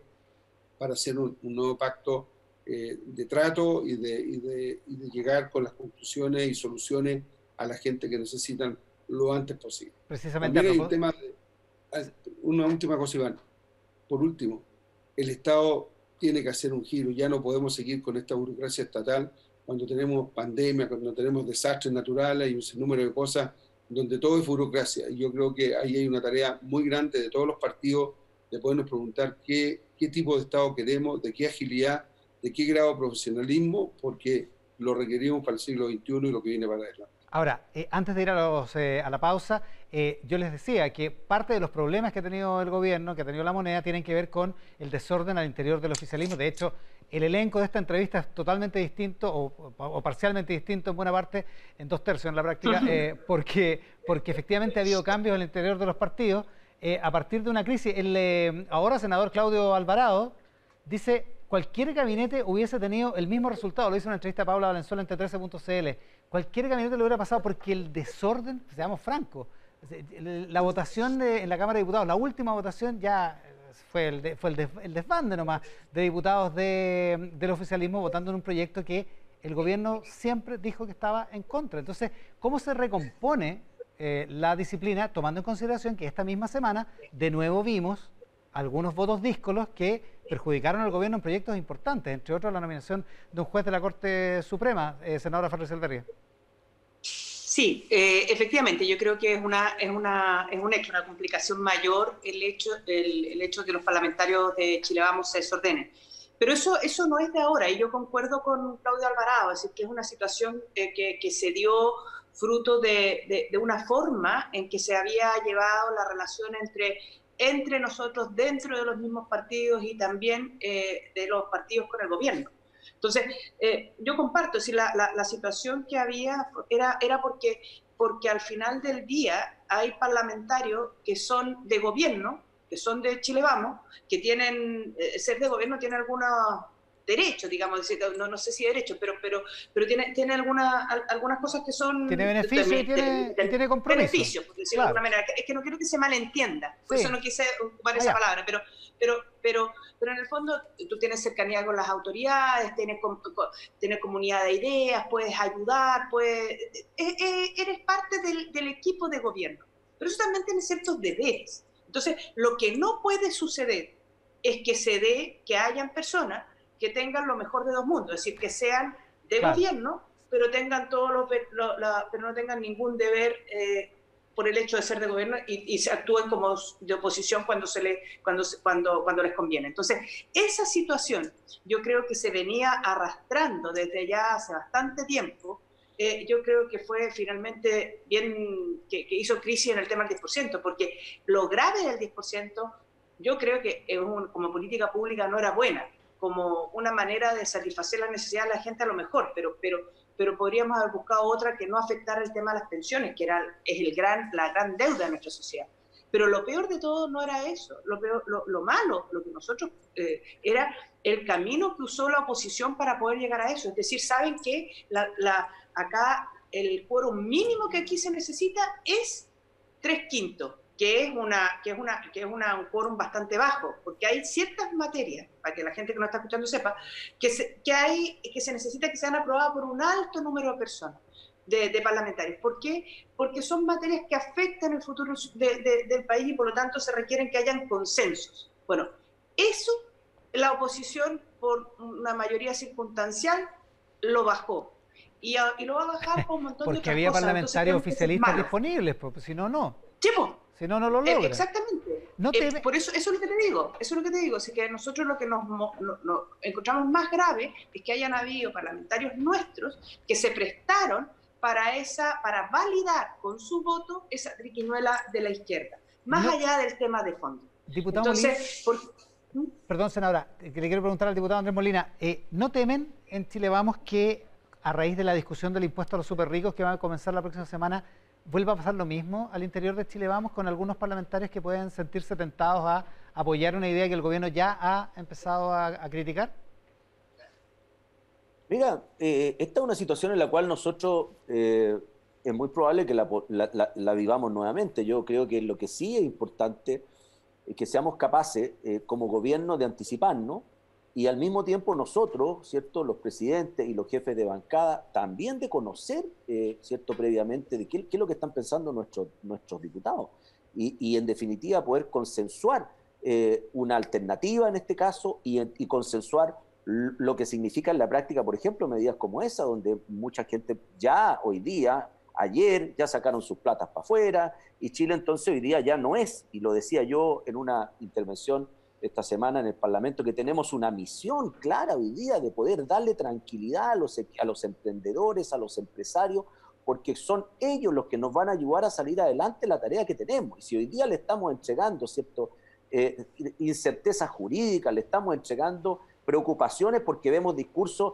para hacer un nuevo pacto de trato y de llegar con las conclusiones y soluciones a la gente que necesitan lo antes posible.
Precisamente.
También hay un tema una última cosa, Iván. Por último, el Estado tiene que hacer un giro. Ya no podemos seguir con esta burocracia estatal cuando tenemos pandemia, cuando tenemos desastres naturales y un sinnúmero de cosas donde todo es burocracia. Y yo creo que ahí hay una tarea muy grande de todos los partidos de podernos preguntar qué tipo de Estado queremos, de qué agilidad, de qué grado de profesionalismo, porque lo requerimos para el siglo XXI y lo que viene para adelante.
Ahora, antes de ir a la pausa, yo les decía que parte de los problemas que ha tenido el gobierno, que ha tenido la moneda, tienen que ver con el desorden al interior del oficialismo. De hecho, el elenco de esta entrevista es totalmente distinto o parcialmente distinto en buena parte, en 2/3 en la práctica, porque efectivamente ha habido cambios al interior de los partidos a partir de una crisis. El ahora senador Claudio Alvarado dice: cualquier gabinete hubiese tenido el mismo resultado. Lo hizo en una entrevista a Paula Valenzuela en T13.cl. Cualquier gabinete lo hubiera pasado porque el desorden, seamos francos, la votación en la Cámara de Diputados, la última votación ya fue el desbande nomás de diputados del oficialismo votando en un proyecto que el gobierno siempre dijo que estaba en contra. Entonces, ¿cómo se recompone la disciplina, tomando en consideración que esta misma semana de nuevo vimos algunos votos díscolos que perjudicaron al gobierno en proyectos importantes, entre otros la nominación de un juez de la Corte Suprema, senadora Ferrer Selvería?
Sí, efectivamente, yo creo que es un hecho, una complicación mayor el hecho de que los parlamentarios de Chile Vamos se desordenen. Pero eso no es de ahora, y yo concuerdo con Claudio Alvarado, es decir, que es una situación que se dio fruto de una forma en que se había llevado la relación entre nosotros dentro de los mismos partidos y también de los partidos con el gobierno. Entonces, yo comparto, si la situación que había era porque al final del día hay parlamentarios que son de gobierno, que son de Chile Vamos, que tienen, ser de gobierno tiene algunos derechos, digamos, no sé si derechos, pero tiene algunas cosas que son...
Tiene beneficios y tiene compromisos.
Beneficios, por decirlo de alguna manera. Es que no quiero que se malentienda, por eso no quise ocupar esa palabra, pero en el fondo tú tienes cercanía con las autoridades, tienes comunidad de ideas, puedes ayudar, eres parte del equipo de gobierno. Pero eso también tiene ciertos deberes. Entonces, lo que no puede suceder es que hayan personas que tengan lo mejor de dos mundos, es decir, que sean de gobierno, pero tengan pero no tengan ningún deber por el hecho de ser de gobierno y se actúen como de oposición cuando les conviene. Entonces, esa situación yo creo que se venía arrastrando desde ya hace bastante tiempo. Yo creo que fue finalmente bien que hizo crisis en el tema del 10%, porque lo grave del 10%, yo creo que como política pública no era buena, como una manera de satisfacer la necesidad de la gente a lo mejor, pero podríamos haber buscado otra que no afectara el tema de las pensiones, que es la gran deuda de nuestra sociedad. Pero lo peor de todo no era eso, lo malo, lo que nosotros, era el camino que usó la oposición para poder llegar a eso. Es decir, ¿saben qué? Acá el quórum mínimo que aquí se necesita es 3/5, que es un quórum bastante bajo, porque hay ciertas materias, para que la gente que nos está escuchando sepa, que se necesita que sean aprobadas por un alto número de personas, de parlamentarios. ¿Por qué? Porque son materias que afectan el futuro del país y por lo tanto se requieren que hayan consensos. Bueno, eso la oposición por una mayoría circunstancial lo bajó. Y lo va a bajar con un montón de otras cosas.
Porque había parlamentarios oficialistas disponibles, porque si no, no.
Sí,
si no, no lo logra.
Exactamente. Por eso es lo que te digo. Así que nosotros lo que nos encontramos más grave es que hayan habido parlamentarios nuestros que se prestaron para validar con su voto esa triquiñuela de la izquierda, más allá del tema de fondo.
Diputado Perdón, senadora, que le quiero preguntar al diputado Andrés Molina, ¿no temen en Chile Vamos que a raíz de la discusión del impuesto a los superricos que va a comenzar la próxima semana, vuelva a pasar lo mismo al interior de Chile Vamos con algunos parlamentarios que pueden sentirse tentados a apoyar una idea que el gobierno ya ha empezado a criticar?
Mira, esta es una situación en la cual nosotros es muy probable que la vivamos nuevamente. Yo creo que lo que sí es importante es que seamos capaces como gobierno de anticiparnos y al mismo tiempo nosotros, ¿cierto?, los presidentes y los jefes de bancada, también de conocer, ¿cierto?, previamente de qué es lo que están pensando nuestros diputados. Y en definitiva poder consensuar una alternativa en este caso y consensuar lo que significa en la práctica, por ejemplo, medidas como esa, donde mucha gente ya hoy día, ayer, ya sacaron sus platas para afuera, y Chile entonces hoy día ya no es, y lo decía yo en una intervención esta semana en el Parlamento, que tenemos una misión clara hoy día de poder darle tranquilidad a los emprendedores, a los empresarios, porque son ellos los que nos van a ayudar a salir adelante en la tarea que tenemos. Y si hoy día le estamos entregando, ¿cierto?, incertezas jurídicas, le estamos entregando preocupaciones porque vemos discursos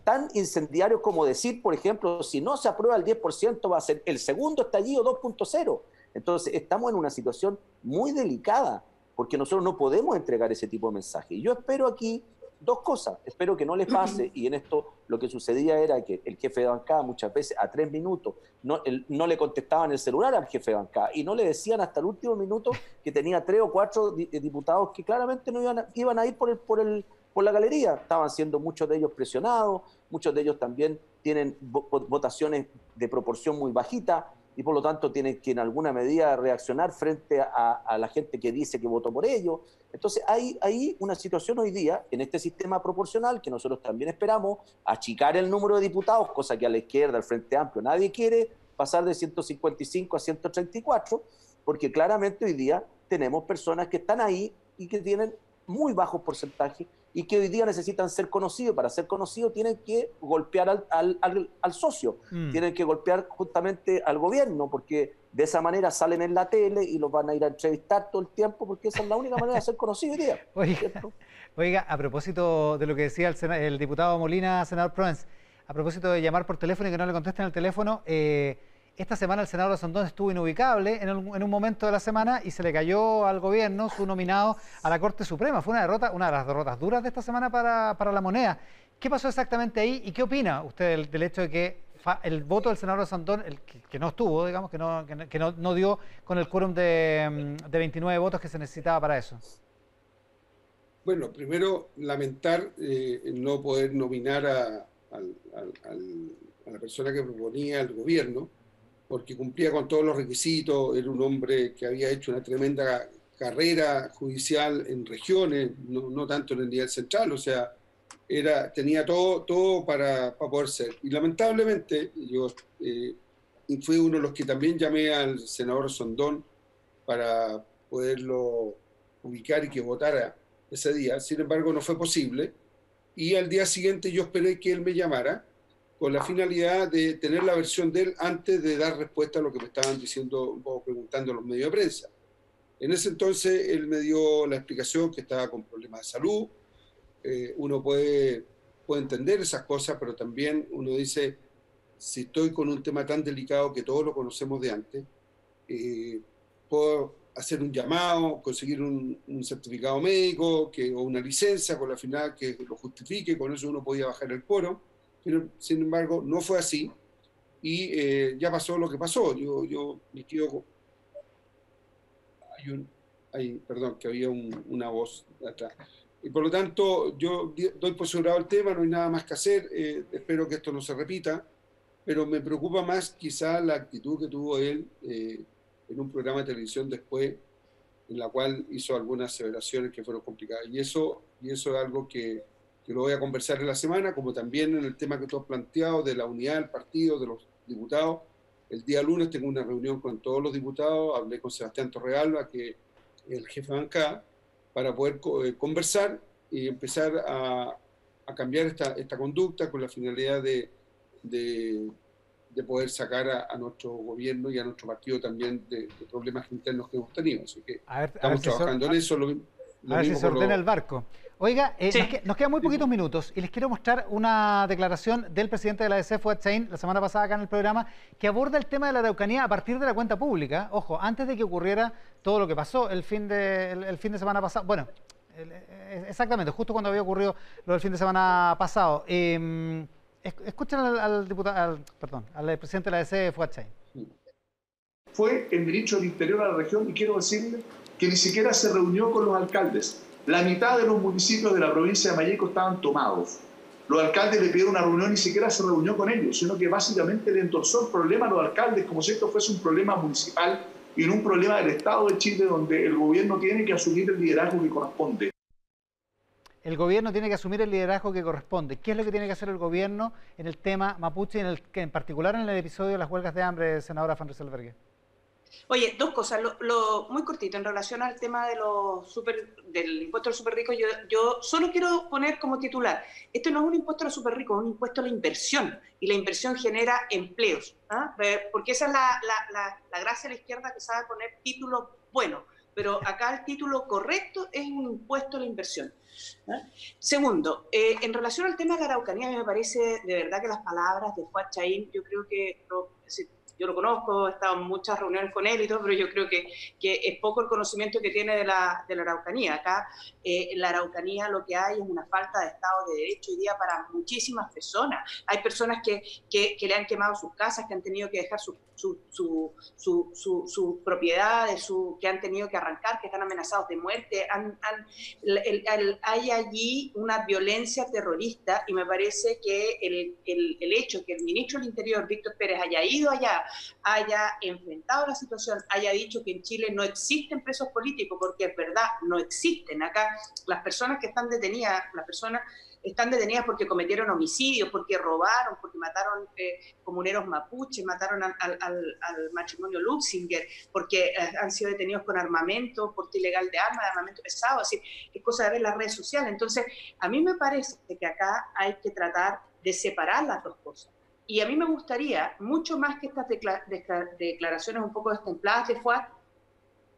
tan incendiarios como decir, por ejemplo, si no se aprueba el 10% va a ser el segundo estallido 2.0. Entonces estamos en una situación muy delicada porque nosotros no podemos entregar ese tipo de mensaje. Y yo espero aquí dos cosas. Espero que no les pase, y en esto lo que sucedía era que el jefe de bancada muchas veces a 3 minutos no le contestaban el celular al jefe de bancada y no le decían hasta el último minuto que tenía 3 o 4 diputados que claramente no iban a ir por la galería. Estaban siendo muchos de ellos presionados, muchos de ellos también tienen votaciones de proporción muy bajita y por lo tanto tienen que en alguna medida reaccionar frente a la gente que dice que votó por ellos. Entonces hay una situación hoy día en este sistema proporcional que nosotros también esperamos achicar el número de diputados, cosa que a la izquierda, al Frente Amplio, nadie quiere pasar de 155 a 134, porque claramente hoy día tenemos personas que están ahí y que tienen muy bajos porcentajes y que hoy día necesitan ser conocidos. Para ser conocidos tienen que golpear al socio, tienen que golpear justamente al gobierno, porque de esa manera salen en la tele y los van a ir a entrevistar todo el tiempo, porque esa es la única manera de ser conocidos hoy día.
Oiga, a propósito de lo que decía el diputado Molina, senador Proens, a propósito de llamar por teléfono y que no le contesten el teléfono, esta semana el senador Sandón estuvo inubicable en un momento de la semana y se le cayó al gobierno su nominado a la Corte Suprema. Fue una de las derrotas duras de esta semana para la moneda. ¿Qué pasó exactamente ahí y qué opina usted del hecho de que el voto del senador Sandón, que no estuvo, digamos, que no dio con el quórum de 29 votos que se necesitaba para eso?
Bueno, primero lamentar no poder nominar a la persona que proponía el gobierno, porque cumplía con todos los requisitos, era un hombre que había hecho una tremenda carrera judicial en regiones, no tanto en el nivel central, o sea, tenía todo para poder ser. Y lamentablemente, yo fui uno de los que también llamé al senador Sandón para poderlo ubicar y que votara ese día. Sin embargo, no fue posible. Y al día siguiente yo esperé que él me llamara con la finalidad de tener la versión de él antes de dar respuesta a lo que me estaban diciendo o preguntando los medios de prensa. En ese entonces él me dio la explicación que estaba con problemas de salud. Uno puede entender esas cosas, pero también uno dice, si estoy con un tema tan delicado que todos lo conocemos de antes, puedo hacer un llamado, conseguir un certificado médico o una licencia con la finalidad que lo justifique, con eso uno podía bajar el quórum. Pero, sin embargo, no fue así y ya pasó lo que pasó. Yo me quedo... Perdón, que había una voz atrás. Y por lo tanto, yo doy por asegurado el tema, no hay nada más que hacer. Espero que esto no se repita, pero me preocupa más quizá la actitud que tuvo él en un programa de televisión después, en la cual hizo algunas aseveraciones que fueron complicadas. Y eso es algo que lo voy a conversar en la semana, como también en el tema que tú has planteado de la unidad del partido, de los diputados. El día lunes tengo una reunión con todos los diputados, hablé con Sebastián Torrealba, que es el jefe de bancada, para poder conversar y empezar a cambiar esta conducta con la finalidad de poder sacar a nuestro gobierno y a nuestro partido también de problemas internos que hemos tenido. Así que estamos trabajando en eso.
A ver si se ordena el barco. Oiga, sí. Nos quedan muy poquitos minutos y les quiero mostrar una declaración del presidente de la ADC, Fuad Chaín, la semana pasada acá en el programa, que aborda el tema de la Araucanía a partir de la cuenta pública. Ojo, antes de que ocurriera todo lo que pasó el fin de semana pasado. Bueno, exactamente, justo cuando había ocurrido lo del fin de semana pasado. Escuchen al presidente de la ADC, Fuad Chaín.
Fue el ministro del Interior a la región y quiero decirle que ni siquiera se reunió con los alcaldes. La mitad de los municipios de la provincia de Malleco estaban tomados. Los alcaldes le pidieron una reunión, ni siquiera se reunió con ellos, sino que básicamente le endorsó el problema a los alcaldes como si esto fuese un problema municipal y no un problema del Estado de Chile, donde el gobierno tiene que asumir el liderazgo que corresponde.
El gobierno tiene que asumir el liderazgo que corresponde. ¿Qué es lo que tiene que hacer el gobierno en el tema mapuche, en particular en el episodio de las huelgas de hambre, senadora Van Rysselberghe?
Oye, dos cosas, muy cortito, en relación al tema de del impuesto a los super ricos, yo solo quiero poner como titular, esto no es un impuesto a los super ricos, es un impuesto a la inversión, y la inversión genera empleos, ¿ah? Porque esa es la gracia de la izquierda, que sabe poner títulos buenos, pero acá el título correcto es un impuesto a la inversión. ¿Ah? Segundo, en relación al tema de la Araucanía, me parece de verdad que las palabras de Fuad Chaín, yo creo que yo lo conozco, he estado en muchas reuniones con él y todo, pero yo creo que es poco el conocimiento que tiene de la Araucanía. Acá, en la Araucanía, lo que hay es una falta de Estado de Derecho hoy día para muchísimas personas. Hay personas que le han quemado sus casas, que han tenido que dejar sus propiedades, que han tenido que arrancar, que están amenazados de muerte. Hay allí una violencia terrorista, y me parece que el hecho que el ministro del Interior, Víctor Pérez, haya ido allá, haya enfrentado la situación, haya dicho que en Chile no existen presos políticos, porque es verdad, no existen. Acá las personas que están detenidas, están detenidas porque cometieron homicidios, porque robaron, porque mataron comuneros mapuches, mataron al matrimonio Luxinger, porque han sido detenidos con armamento, porte ilegal de armas, de armamento pesado, así, es cosa de ver las redes sociales. Entonces, a mí me parece que acá hay que tratar de separar las dos cosas. Y a mí me gustaría, mucho más que estas declaraciones un poco destempladas de Fuad,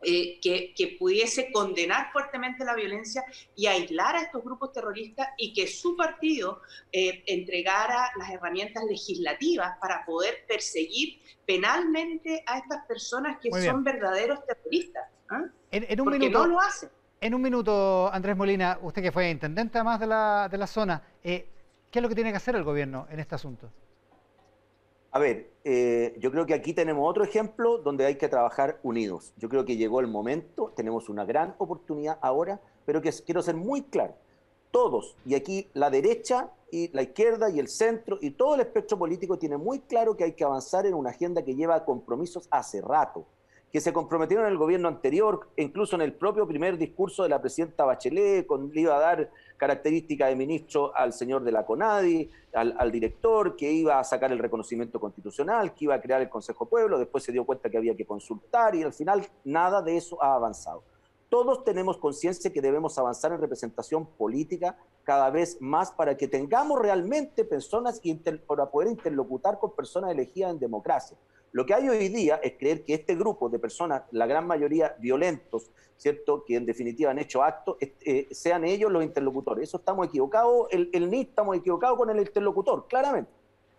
que pudiese condenar fuertemente la violencia y aislar a estos grupos terroristas, y que su partido entregara las herramientas legislativas para poder perseguir penalmente a estas personas que son verdaderos terroristas. ¿Ah?
En un
porque
minuto,
no lo hacen.
En un minuto, Andrés Molina, usted que fue intendente además de la zona, ¿qué es lo que tiene que hacer el gobierno en este asunto?
A ver, yo creo que aquí tenemos otro ejemplo donde hay que trabajar unidos. Yo creo que llegó el momento, tenemos una gran oportunidad ahora, pero que quiero ser muy claro. Todos, y aquí la derecha y la izquierda y el centro y todo el espectro político tiene muy claro que hay que avanzar en una agenda que lleva compromisos hace rato, que se comprometieron en el gobierno anterior, incluso en el propio primer discurso de la presidenta Bachelet, le iba a dar características de ministro al señor de la CONADI, al director, que iba a sacar el reconocimiento constitucional, que iba a crear el Consejo Pueblo, después se dio cuenta que había que consultar, y al final nada de eso ha avanzado. Todos tenemos conciencia que debemos avanzar en representación política cada vez más para que tengamos realmente personas para poder interlocutar con personas elegidas en democracia. Lo que hay hoy día es creer que este grupo de personas, la gran mayoría violentos, ¿cierto?, que en definitiva han hecho actos, sean ellos los interlocutores. Eso estamos equivocados, el NIT estamos equivocados con el interlocutor, claramente.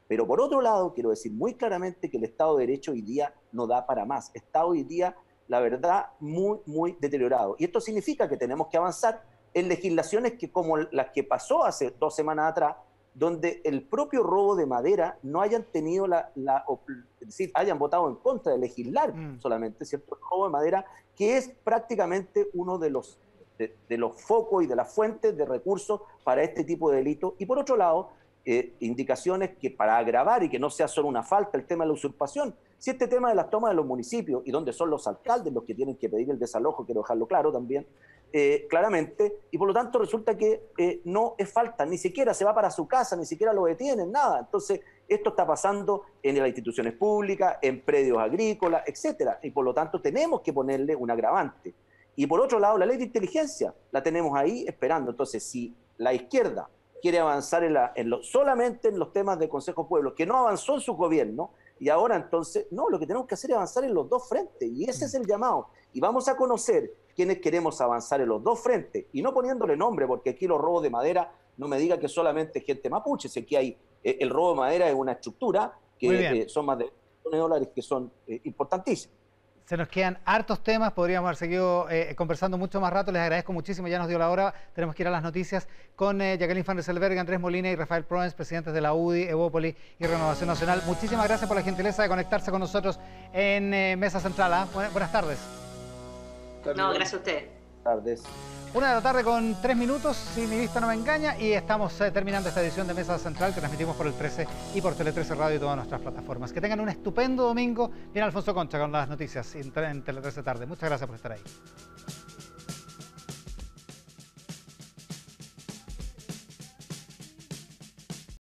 Pero por otro lado, quiero decir muy claramente que el Estado de Derecho hoy día no da para más. Está hoy día, la verdad, muy, muy deteriorado. Y esto significa que tenemos que avanzar en legislaciones que, como las que pasó hace 2 semanas atrás, donde el propio robo de madera no hayan tenido es decir, hayan votado en contra de legislar solamente, ¿cierto? El robo de madera, que es prácticamente uno de los focos y de las fuentes de recursos para este tipo de delitos. Y por otro lado, indicaciones que para agravar y que no sea solo una falta el tema de la usurpación, si este tema de las tomas de los municipios y donde son los alcaldes los que tienen que pedir el desalojo, quiero dejarlo claro también, claramente, y por lo tanto resulta que no es falta, ni siquiera se va para su casa, ni siquiera lo detienen, nada. Entonces, esto está pasando en las instituciones públicas, en predios agrícolas, etcétera, y por lo tanto tenemos que ponerle un agravante. Y por otro lado, la ley de inteligencia la tenemos ahí esperando. Entonces, si la izquierda quiere avanzar solamente en los temas de Consejo Pueblo, que no avanzó en su gobierno, y ahora entonces, no, lo que tenemos que hacer es avanzar en los dos frentes, y ese es el llamado. Y vamos a conocer quiénes queremos avanzar en los dos frentes, y no poniéndole nombre, porque aquí los robos de madera, no me diga que solamente gente mapuche, sé que hay, el robo de madera es una estructura que son más de $1 que son importantísimos.
Se nos quedan hartos temas, podríamos haber seguido conversando mucho más rato. Les agradezco muchísimo, ya nos dio la hora. Tenemos que ir a las noticias con Jacqueline Van Rysselberghe, Andrés Molina y Rafael Proens, presidentes de la UDI, Evópoli y Renovación Nacional. Muchísimas gracias por la gentileza de conectarse con nosotros en Mesa Central. Buenas tardes.
No, gracias a ustedes.
Buenas tardes.
1 de la tarde con 3 minutos, si mi vista no me engaña, y estamos terminando esta edición de Mesa Central que transmitimos por el 13 y por Tele 13 Radio y todas nuestras plataformas. Que tengan un estupendo domingo. Viene Alfonso Concha con las noticias en Tele 13 tarde. Muchas gracias por estar ahí.